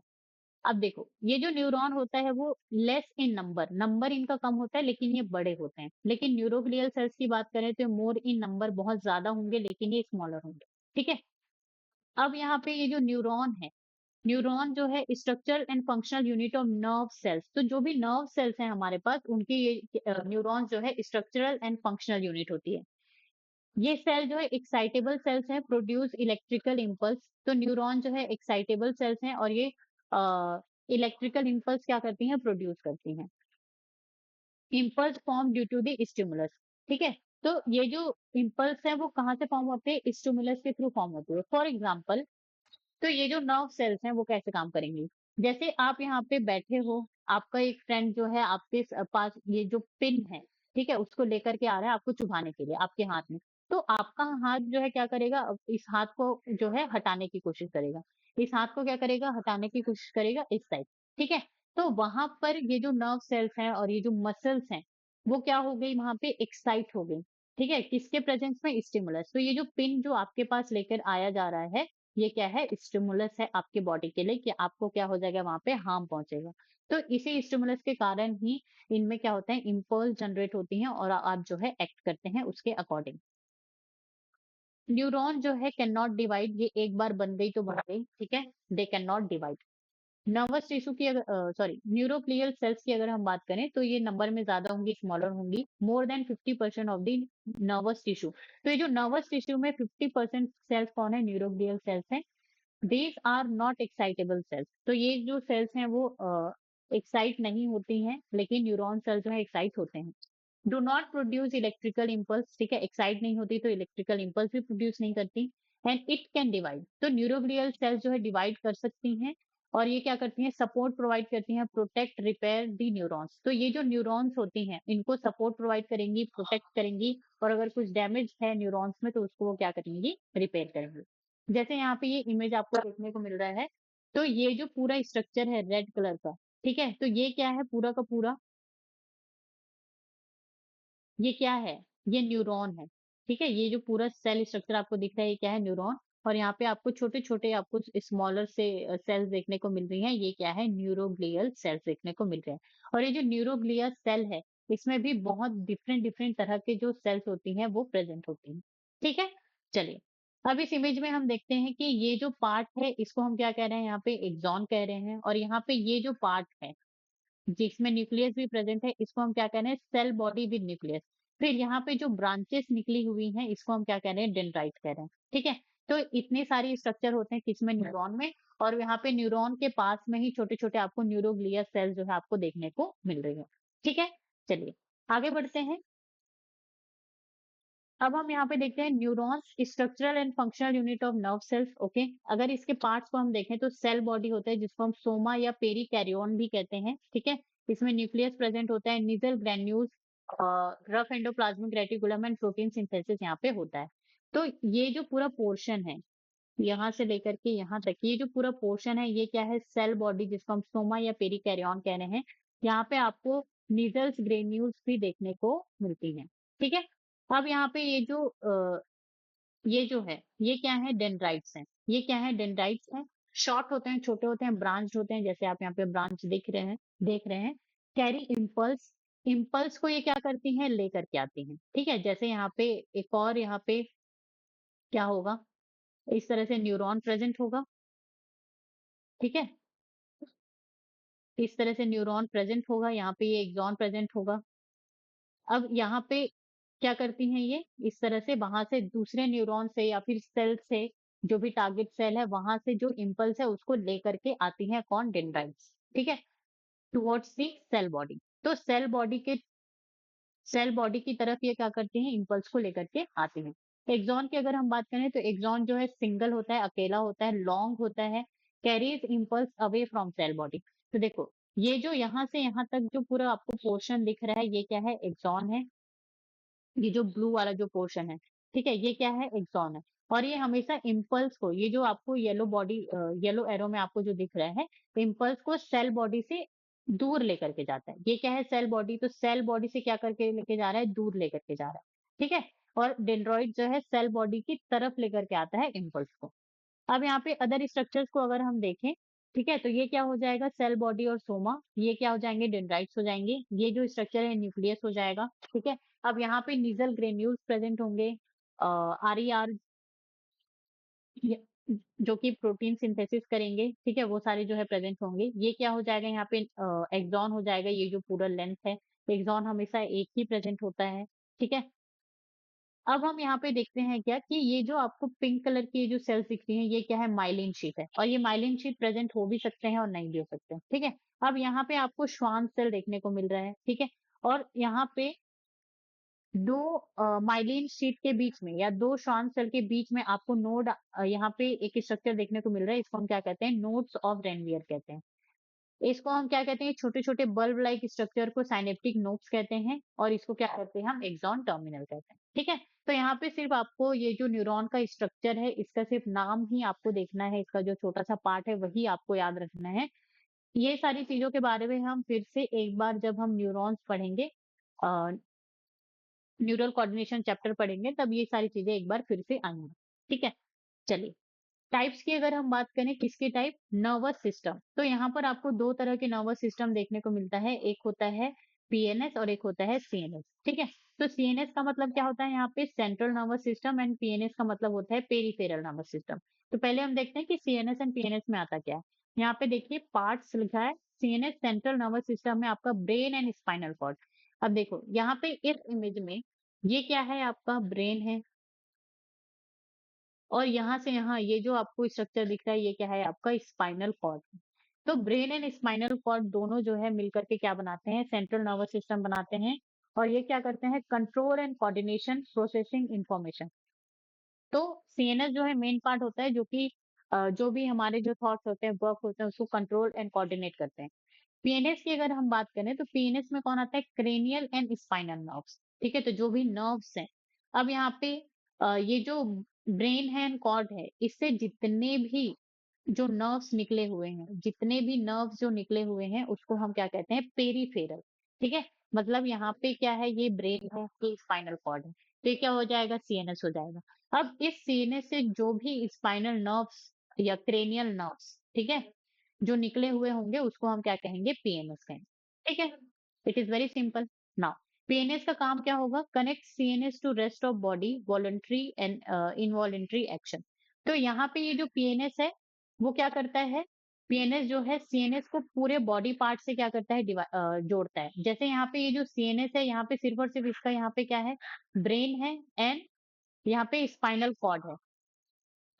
अब देखो ये जो न्यूरॉन होता है वो लेस इन नंबर, नंबर इनका कम होता है लेकिन ये बड़े होते हैं। लेकिन न्यूरोग्लियल सेल्स की बात करें तो मोर इन नंबर, बहुत ज्यादा होंगे लेकिन ये स्मॉलर होंगे, ठीक है। अब यहाँ पे ये जो न्यूरॉन है, न्यूरॉन जो है structural and functional unit of nerve cells. तो जो भी नर्व सेल्स हैं हमारे पास, उनकी ये न्यूरॉन्स जो है स्ट्रक्चरल एंड फंक्शनल यूनिट होती है। ये सेल जो है एक्साइटेबल सेल्स हैं, प्रोड्यूस इलेक्ट्रिकल इम्पल्स। तो न्यूरॉन जो है एक्साइटेबल सेल्स हैं और ये इलेक्ट्रिकल इम्पल्स क्या करती हैं, प्रोड्यूस करती हैं। Impulse form due to the stimulus, ठीक है। तो ये जो इम्पल्स है वो कहाँ से फॉर्म होते हैं, स्टिमुलस के थ्रू फॉर्म होते हैं। फॉर एग्जाम्पल, तो ये जो नर्व सेल्स हैं वो कैसे काम करेंगी, जैसे आप यहाँ पे बैठे हो, आपका एक फ्रेंड जो है आपके पास ये जो पिन है, ठीक है? उसको लेकर के आ रहा है आपको चुभाने के लिए आपके हाथ में। तो आपका हाथ जो है क्या करेगा, इस हाथ को जो है हटाने की कोशिश करेगा। इस हाथ को क्या करेगा, हटाने की कोशिश करेगा इस साइड, ठीक है? तो वहाँ पर ये जो नर्व सेल्स हैं और ये जो मसल्स हैं, वो क्या हो गई वहाँ पे एक्साइट हो गई, ठीक है? किसके प्रेजेंस में? स्टिमुलस। तो ये जो पिन जो आपके पास लेकर आया जा रहा है, ये क्या है? स्टिमुलस है आपके बॉडी के लिए कि आपको क्या हो जाएगा वहाँ पे हार्म पहुँचेगा। तो इसी स्टिमुलस के कारण ही इनमें क्या होता है, इम्पल्स जनरेट होती हैं और आप जो है एक्ट करते हैं उसके अकॉर्डिंग। न्यूरॉन जो है कैन नॉट डिवाइड, ये एक बार बन गई तो बन गई, ठीक है? They can not divide. Nervous tissue की अगर सॉरी न्यूरोग्लियल सेल्स की अगर हम बात करें तो ये नंबर में ज्यादा होंगी, स्मॉलर होंगी, more than 50% of the nervous tissue. तो ये जो नर्वस टिश्यू में 50% सेल्स कौन है? न्यूरोग्लियल सेल्स हैं। These are not excitable cells. तो ये जो सेल्स हैं वो एक्साइट नहीं होती हैं, लेकिन न्यूरॉन सेल्स जो है एक्साइट होते हैं। Do not produce electrical impulse, ठीक है? एक्साइट नहीं होती तो इलेक्ट्रिकल इम्पल्स भी प्रोड्यूस नहीं करती। एंड इट कैन डिवाइड, तो न्यूरोग्लियल सेल्स जो है डिवाइड कर सकती हैं और ये क्या करती हैं? सपोर्ट प्रोवाइड करती हैं, प्रोटेक्ट रिपेयर दी न्यूरॉन्स। तो ये जो न्यूरॉन्स होती हैं इनको सपोर्ट प्रोवाइड करेंगी, प्रोटेक्ट करेंगी और अगर कुछ डैमेज है न्यूरॉन्स में तो उसको वो क्या करेंगी? रिपेयर करेंगी। जैसे यहाँ पे ये इमेज आपको देखने को मिल रहा है, तो ये जो पूरा स्ट्रक्चर है रेड कलर का, ठीक है? तो ये क्या है पूरा का पूरा? ये क्या है? ये न्यूरॉन है, ठीक है? ये जो पूरा सेल स्ट्रक्चर आपको दिख रहा है, ये क्या है? न्यूरॉन। और यहाँ पे आपको छोटे-छोटे आपको स्मॉलर से सेल्स देखने को मिल रही हैं, ये क्या है? न्यूरोग्लियल सेल्स देखने को मिल रहे हैं। और ये जो न्यूरोग्लिया सेल है, इसमें भी बहुत डिफरेंट डिफरेंट तरह के जो सेल्स होती हैं, वो प्रेज़ेंट होती हैं, ठीक है? चलिए, अब इस इमेज में हम देखते हैं कि ये जो पार्ट है, इसको हम क्या कह रहे हैं यहाँ पे? एक्सॉन कह रहे हैं और यहाँ पे ये जो पार्ट है जिसमें न्यूक्लियस भी प्रेजेंट है, इसको हम क्या कह रहे हैं? Cell body with nucleus. फिर यहाँ पे जो ब्रांचेस निकली हुई हैं, इसको हम क्या कह रहे हैं? डेंड्राइट कह रहे हैं, ठीक है? तो इतने सारे स्ट्रक्चर होते हैं किसमें? न्यूरॉन में। और यहाँ पे न्यूरॉन के पास में ही छोटे-छोटे आपको न्यूरोग्लिया सेल जो है आपको देखने को मिल रही है, ठीक है? चलिए, आगे बढ़ते हैं। अब हम यहाँ पे देखते हैं neurons structural and functional unit of nerve cells, okay? अगर इसके पार्ट्स को हम देखें तो सेल बॉडी होता है जिसको हम सोमा या पेरिकैरियोन भी कहते हैं, ठीक है? इसमें न्यूक्लियस प्रेजेंट होता है, Nissl granules, rough endoplasmic reticulum and protein synthesis यहाँ पे होता है। तो ये जो पूरा पोर्शन है, यहाँ से लेकर के यहाँ तक, ये जो पूरा पोर्शन है, ये क्या है? सेल बॉडी जिसको हम सोमा या पेरिकैरियोन कह रहे हैं। यहाँ पे आपको निजल्स ग्रेन्यूल्स भी देखने को मिलती हैं, ठीक है? अब यहाँ पे ये जो है, ये क्या है? डेंड्राइट्स हैं। ये क्या है? डेंड्राइट्स हैं। शॉर्ट होते हैं, छोटे होते हैं, ब्रांच्ड होते हैं, जैसे आप यहाँ पे ब्रांच देख रहे हैं। कैरी इम्पल्स, इम्पल्स को ये क्या करती हैं? लेकर के आती हैं, ठीक है? जैसे यहाँ पे एक और यहाँ पे क्या होगा? इस तरह से न्यूरॉन प्रेजेंट होगा, ठीक है? इस तरह से न्यूरॉन प्रेजेंट होगा, यहाँ पे ये एक्सॉन प्रेजेंट होगा। अब यहाँ पे क्या करती हैं ये? इस तरह से वहां से दूसरे न्यूरॉन से या फिर सेल से, जो भी टारगेट सेल है वहां से जो इम्पल्स है उसको लेकर के आती हैं कौन? डेंड्राइट्स, ठीक है? Towards the cell body. तो सेल बॉडी की तरफ ये क्या करती हैं? इम्पल्स को लेकर के आती हैं। एक्सॉन की अगर हम बात करें तो एक्सॉन जो है सिंगल होता है, अकेला होता है, लॉन्ग होता है, carries impulse away from cell body. तो देखो, ये जो यहाँ से यहाँ तक जो पूरा आपको पोर्शन दिख रहा है, ये क्या है? एक्सॉन है। ये जो ब्लू वाला जो पोर्शन है, ठीक है? ये क्या है? एक्सॉन है। और ये हमेशा इम्पल्स को, ये जो आपको येलो एरो में आपको जो दिख रहा है, इम्पल्स को सेल बॉडी से दूर लेकर के जाता है। ये क्या है? Cell body. तो सेल बॉडी से क्या करके लेके जा रहा है? दूर लेकर के जा रहा है, ठीक है? और डेंड्रॉइड जो है सेल बॉडी की तरफ लेकर के आता है इम्पल्स को। अब यहाँ पे अदर स्ट्रक्चर्स को अगर हम देखें, ठीक है? तो ये क्या हो जाएगा? सेल बॉडी और सोमा, ये क्या हो जाएंगे? डेंड्राइट्स हो जाएंगे। ये जो स्ट्रक्चर है न्यूक्लियस हो जाएगा, ठीक है? अब यहाँ पे निजल ग्रेन्यूल्स प्रेजेंट होंगे, आरईआर जो कि प्रोटीन सिंथेसिस करेंगे, ठीक है? वो सारे जो है प्रेजेंट होंगे। ये क्या हो जाएगा? यहाँ पे एक्सॉन हो जाएगा, ये जो पूरा लेंथ है। एक्सॉन हमेशा एक ही प्रेजेंट होता है, ठीक है? अब हम यहाँ पे देखते हैं क्या कि ये जो आपको पिंक कलर की जो सेल्स दिख रही हैं, ये क्या है? माइलिन शीट है। और ये माइलिन शीट प्रेजेंट हो भी सकते हैं और नहीं भी हो सकते हैं, ठीक है? अब यहाँ पे आपको श्वान सेल देखने को मिल रहा है, ठीक है? और यहाँ पे दो माइलिन शीट के बीच में या दो श्वान सेल के बीच में आपको यहाँ पे एक स्ट्रक्चर देखने को मिल रहा है, इसको हम क्या कहते हैं? नोड्स ऑफ रेनवियर कहते हैं। इसको हम क्या कहते हैं, छोटे-छोटे बल्ब लाइक स्ट्रक्चर को सिनेप्टिक नोड्स कहते हैं और इसको क्या कहते हैं हम, एक्सॉन टर्मिनल कहते हैं। ठीक है? तो यहाँ पे सिर्फ आपको ये जो न्यूरॉन का स्ट्रक्चर है, इसका सिर्फ नाम ही आपको देखना है, इसका जो छोटा-सा पार्ट है वही आपको याद रखना है। ये सारी चीज़ों के बारे में हम फिर से एक बार जब हम न्यूरॉन्स पढ़ेंगे, अ, न्यूरल कोऑर्डिनेशन चैप्टर पढ़ेंगे, तब ये सारी चीज़ें एक बार फिर से आएँगी। ठीक है? चलिए। टाइप्स की अगर हम बात करें, किसके टाइप, नर्वस सिस्टम, तो यहाँ पर आपको 2 तरह के नर्वस सिस्टम देखने को मिलता है। एक होता है पीएनएस और एक होता है सीएनएस, ठीक है? तो सीएनएस का मतलब क्या होता है यहाँ पे, central nervous system, and PNS का मतलब होता है पेरिफेरल नर्वस सिस्टम। तो पहले हम देखते हैं कि सीएनएस एंड पीएनएस में आता क्या है। यहाँ पे देखिए पार्ट्स लिखा है, सीएनएस सेंट्रल नर्वस सिस्टम में आपका ब्रेन एंड स्पाइनल कॉर्ड। अब देखो यहाँ पे इस इमेज में ये क्या है, आपका ब्रेन है, और यहाँ से यहाँ ये जो आपको स्ट्रक्चर दिख रहा है, ये क्या है, आपका स्पाइनल कॉर्ड। तो ब्रेन एंड स्पाइनल कॉर्ड दोनों जो है मिलकर के क्या बनाते हैं, सेंट्रल नर्वस सिस्टम बनाते हैं। और ये क्या करते हैं, control and coordination, processing information. तो सीएनएस जो है मेन पार्ट होता है, जो कि जो भी हमारे जो थॉट्स होते हैं, वर्क होते हैं, उसको कंट्रोल एंड कोऑर्डिनेट करते हैं। पीएनएस की अगर हम बात करें, तो पीएनएस में कौन आता है, क्रेनियल एंड स्पाइनल नर्व्स। ठीक है, तो जो भी नर्व्स हैं, अब यहाँ पे ये जो ब्रेन है एंड कॉर्ड है, इससे जितने भी जो नर्व्स निकले हुए हैं, जितने भी नर्व्स जो निकले हुए हैं, उसको हम क्या कहते हैं, पेरिफेरल। ठीक है, मतलब यहाँ पे क्या है, ये ब्रेन है, ये स्पाइनल कॉर्ड है, तो ये क्या हो जाएगा, सीएनएस हो जाएगा। अब इस सीएनएस से जो भी स्पाइनल नर्व्स या क्रेनियल नर्व्स, ठीक है, जो निकले हुए होंगे, उसको हम क्या कहेंगे, पीएनएस कहेंगे। ठीक है, it is very simple. Now PNS का काम क्या होगा, connect CNS to rest of body, voluntary and involuntary action. तो यहाँ पे ये जो पीएनएस है, वो क्या करता है, पीएनएस जो है सीएनएस को पूरे बॉडी पार्ट से क्या करता है, जोड़ता है। जैसे यहाँ पे ये जो सीएनएस है, यहाँ पे सिर्फ और सिर्फ इसका यहाँ पे क्या है, ब्रेन है, एंड यहाँ पे स्पाइनल कॉर्ड है।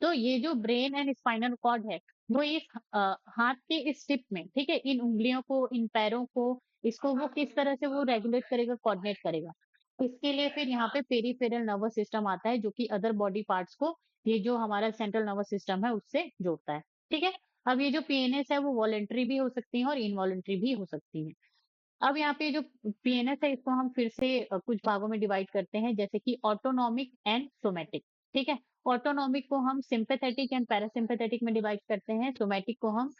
तो ये जो ब्रेन एंड स्पाइनल कॉर्ड है, वो इस हाथ के इस टिप में, ठीक है, इन उंगलियों को, इन पैरों को, इसको वो किस तरह से वो रेगुलेट करेगा, कोऑर्डिनेट करेगा। इसके लिए फिर यहाँ पे पेरिफेरल नर्वस सिस्टम आता है, जो कि अदर बॉडी पार्ट्स को, ये जो हमारा सेंट्रल नर्वस सिस्टम है, उससे जोड़ता है। ठीक है, अब ये जो पीएनएस है, वो वॉलेंटरी भी हो सकती है और इनवॉलेंटरी भी हो सकती है। अब यहाँ पे जो पीएनएस है, इसको हम फिर से कुछ भागों में डिवाइड करते हैं, जैसे कि ऑटोनॉमिक एंड सोमैटिक। ठीक है, ऑटोनॉमिक को हम सिंपैथेटिक एंड पैरासिम्पैथेटिक में डिवाइड करते हैं, सोमैटिक को हम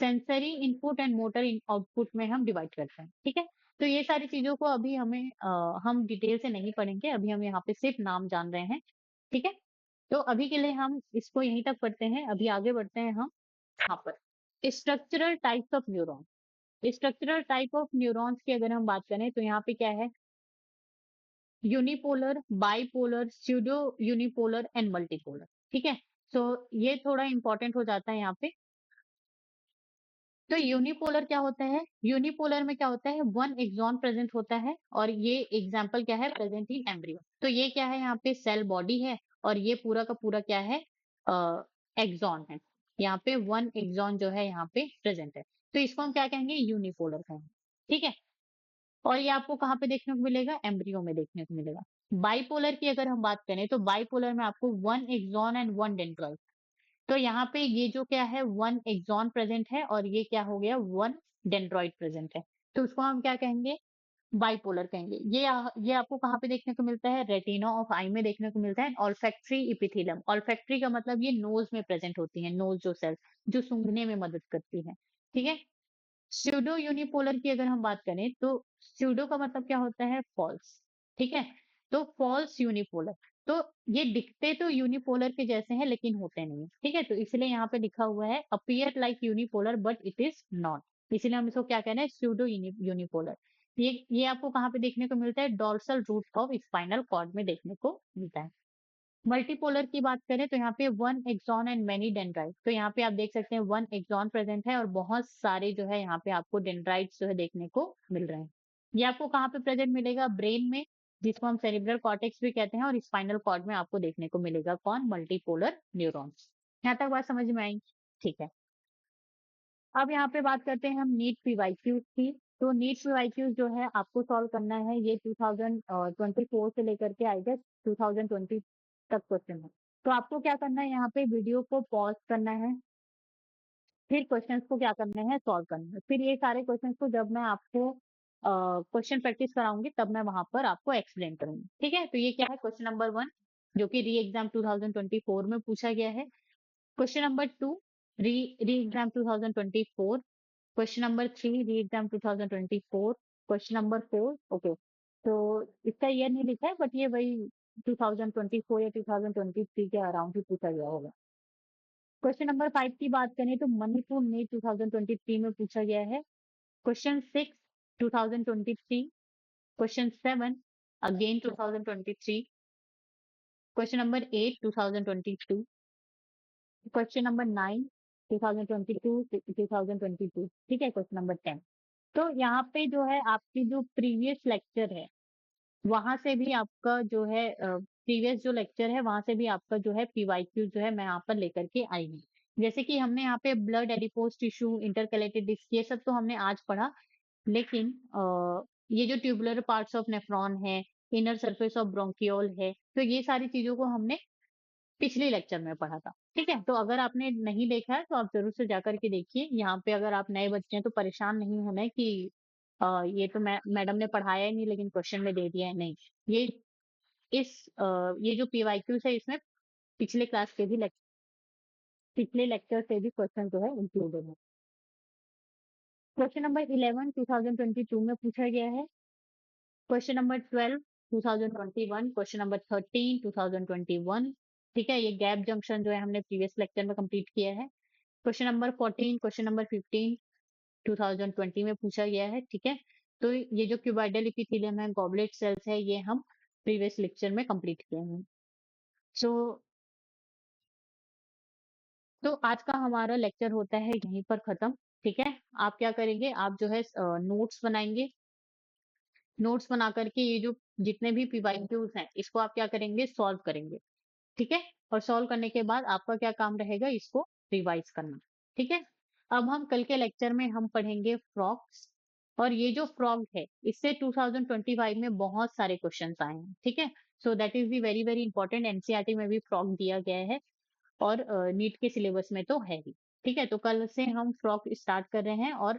sensory input and motor output में हम डिवाइड करते हैं। ठीक है, तो ये सारी चीजों को अभी हम डिटेल से नहीं पढ़ेंगे, अभी हम यहाँ पे सिर्फ नाम जान रहे हैं। ठीक है, तो अभी के लिए हम इसको यहीं तक पढ़ते हैं, अभी आगे बढ़ते हैं हम यहाँ पर, structural types of neuron. Structural type of neurons की अगर हम बात करें, तो यहाँ पे क्या है, unipolar, bipolar, pseudo unipolar and multipolar. ठीक है, तो ये थोड़ा इंपॉर्टेंट हो जाता है यहाँ पे। तो यूनिपोलर क्या होता है, यूनिपोलर में क्या होता है, वन एक्सॉन प्रेजेंट होता है, और ये एग्जाम्पल क्या है, प्रेजेंट इन एम्ब्रियो। तो ये क्या है, यहाँ पे सेल बॉडी है, और ये पूरा का पूरा क्या है, एक्सॉन है। यहाँ पे वन एक्सॉन जो है यहाँ पे प्रेजेंट है, तो इसको हम क्या कहेंगे, यूनिपोलर कहेंगे। ठीक है, और ये आपको कहाँ पे देखने को मिलेगा, एम्ब्रियो में देखने को मिलेगा। बाइपोलर की अगर हम बात करें, तो बाइपोलर में आपको one axon and one dendrite. तो यहाँ पे ये जो क्या है, वन एक्सॉन प्रेजेंट है, और ये क्या हो गया, वन डेंड्राइट प्रेजेंट है। तो उसको हम क्या कहेंगे, बाइपोलर कहेंगे। ये आपको कहाँ पे देखने को मिलता है, रेटिना ऑफ आई में देखने को मिलता है। ऑल्फैक्टरी इपिथेलियम, ऑल्फैक्टरी का मतलब ये नोज में प्रेजेंट होती है, नोज जो सेल, जो सूंघने में मदद करती है। ठीक है, स्यूडो यूनिपोलर की अगर हम बात करें, तो स्यूडो का मतलब क्या होता है, फॉल्स। ठीक है, तो फॉल्स यूनिपोलर, तो ये दिखते तो यूनिपोलर के जैसे हैं, लेकिन होते नहीं। ठीक है, तो इसलिए यहाँ पे लिखा हुआ है appear like unipolar but it is not, इसलिए हम इसको क्या कहना है, स्यूडो यूनिपोलर। ये आपको कहाँ पे देखने को मिलता है, dorsal root of spinal cord में देखने को मिलता है। मल्टीपोलर की बात करें, तो यहाँ पे one axon and many dendrite. तो यहाँ पे आप देख सकते हैं वन एक्सॉन प्रेजेंट है, और बहुत सारे जो है यहाँ पे आपको डेंड्राइट्स जो है देखने को मिल रहे हैं। ये आपको कहाँ पे प्रेजेंट मिलेगा, ब्रेन में, जिसको हम सेरिब्रल कॉर्टेक्स भी कहते हैं, और स्पाइनल कॉर्ड में आपको देखने को मिलेगा कौन, मल्टीपोलर न्यूरॉन्स। यहाँ तक बात समझ में आई? ठीक है, अब यहाँ पे बात करते हैं हम नीट पीवाईक्यूज की। तो नीट पीवाईक्यूज जो है आपको सॉल्व करना है, ये 2024 से लेकर के आई गेस 2020 तक क्वेश्चन है। तो आपको क्या करना है, यहाँ पे वीडियो को पॉज करना है, फिर क्वेश्चंस को क्या करना है, सॉल्व करना है। फिर ये सारे क्वेश्चंस को जब मैं आपको क्वेश्चन प्रैक्टिस कराऊंगी तब मैं वहां पर आपको एक्सप्लेन करूंगी। ठीक है, तो ये क्या है, क्वेश्चन नंबर 1 जो कि री एग्जाम 2024 में पूछा गया है। क्वेश्चन नंबर 2 री री एग्जाम 2024। क्वेश्चन नंबर 3 री एग्जाम 2024। क्वेश्चन नंबर 4 ओके, तो इसका ईयर नहीं लिखा है बट ये वही 2024 या 2023 के अराउंड ही पूछा गया होगा। क्वेश्चन नंबर 5 की बात करें तो मणिपुर में 2023 में पूछा गया है। Question 6 2023। Question 7 again 2023। Question number 8 2022। Question number 9 2022 2022। ठीक है, क्वेश्चन नंबर 10। तो यहाँ पे जो है आपकी जो प्रीवियस लेक्चर है वहां से भी आपका जो है प्रीवियस जो लेक्चर है वहां से भी आपका जो है पीवाईक्यू जो है मैं यहाँ पर लेकर के आई हूँ। जैसे कि हमने यहाँ पे blood adipose tissue intercalated disc ये सब तो हमने आज पढ़ा, लेकिन ये जो ट्यूबुलर पार्ट्स ऑफ नेफ्रॉन है, इनर सरफेस ऑफ ब्रोंकियोल है, तो ये सारी चीजों को हमने पिछले लेक्चर में पढ़ा था। ठीक है, तो अगर आपने नहीं देखा है तो आप जरूर से जाकर के देखिए। यहाँ पे अगर आप नए बच्चे हैं तो परेशान नहीं होना है कि ये तो मैडम ने पढ़ाया ही नहीं लेकिन क्वेश्चन में दे दिया है, नहीं। ये ये जो पीवाईक्यूज है इसमें पिछले क्लास के भी पिछले लेक्चर से भी क्वेश्चन जो है इंक्लूडेड है। क्वेश्चन नंबर 11 2022 में पूछा गया है। Question number 12 2021। Question number 13 2021। ठीक है, ये गैप जंक्शन जो है हमने प्रीवियस लेक्चर में कंप्लीट किया है। क्वेश्चन नंबर 14, क्वेश्चन नंबर 15 2020 में पूछा गया है। ठीक है, तो ये जो क्यूबाइडल एपिथेलियम है, गॉबलेट सेल्स है, ये हम प्रीवियस लेक्चर में कंप्लीट किए हैं। सो तो आज का हमारा लेक्चर होता है यहीं पर खत्म। ठीक है, आप क्या करेंगे, आप जो है नोट्स बनाएंगे। नोट्स बना करके ये जो जितने भी पीवाईक्यूज हैं इसको आप क्या करेंगे, सॉल्व करेंगे। ठीक है, और सॉल्व करने के बाद आपका क्या काम रहेगा, इसको रिवाइज करना। ठीक है, अब हम कल के लेक्चर में हम पढ़ेंगे फ्रॉग्स। और ये जो फ्रॉग है इससे 2025 में बहुत सारे क्वेश्चंस आए हैं। ठीक है, so that is the very very important, NCERT में भी फ्रॉग दिया गया है और नीट के सिलेबस में तो है ही। ठीक है, तो कल से हम फ्रॉग स्टार्ट कर रहे हैं और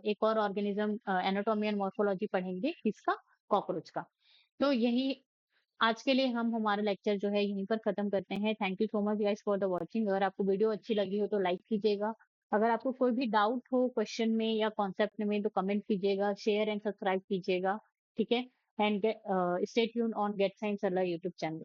एक और ऑर्गेनिज्म एनाटॉमी एंड मॉर्फोलॉजी पढ़ेंगे, किसका, कॉकरोच का। तो यही आज के लिए हम हमारा लेक्चर जो है यहीं पर खत्म करते हैं। Thank you so much guys for the watching. अगर आपको वीडियो अच्छी लगी हो तो लाइक कीजिएगा। अगर आपको कोई भी डाउट हो क्वेश्चन में या कॉन्सेप्ट में तो कमेंट कीजिएगा, शेयर एंड सब्सक्राइब कीजिएगा। ठीक है, and stay tune on get science अल्लाह यूट्यूब चैनल।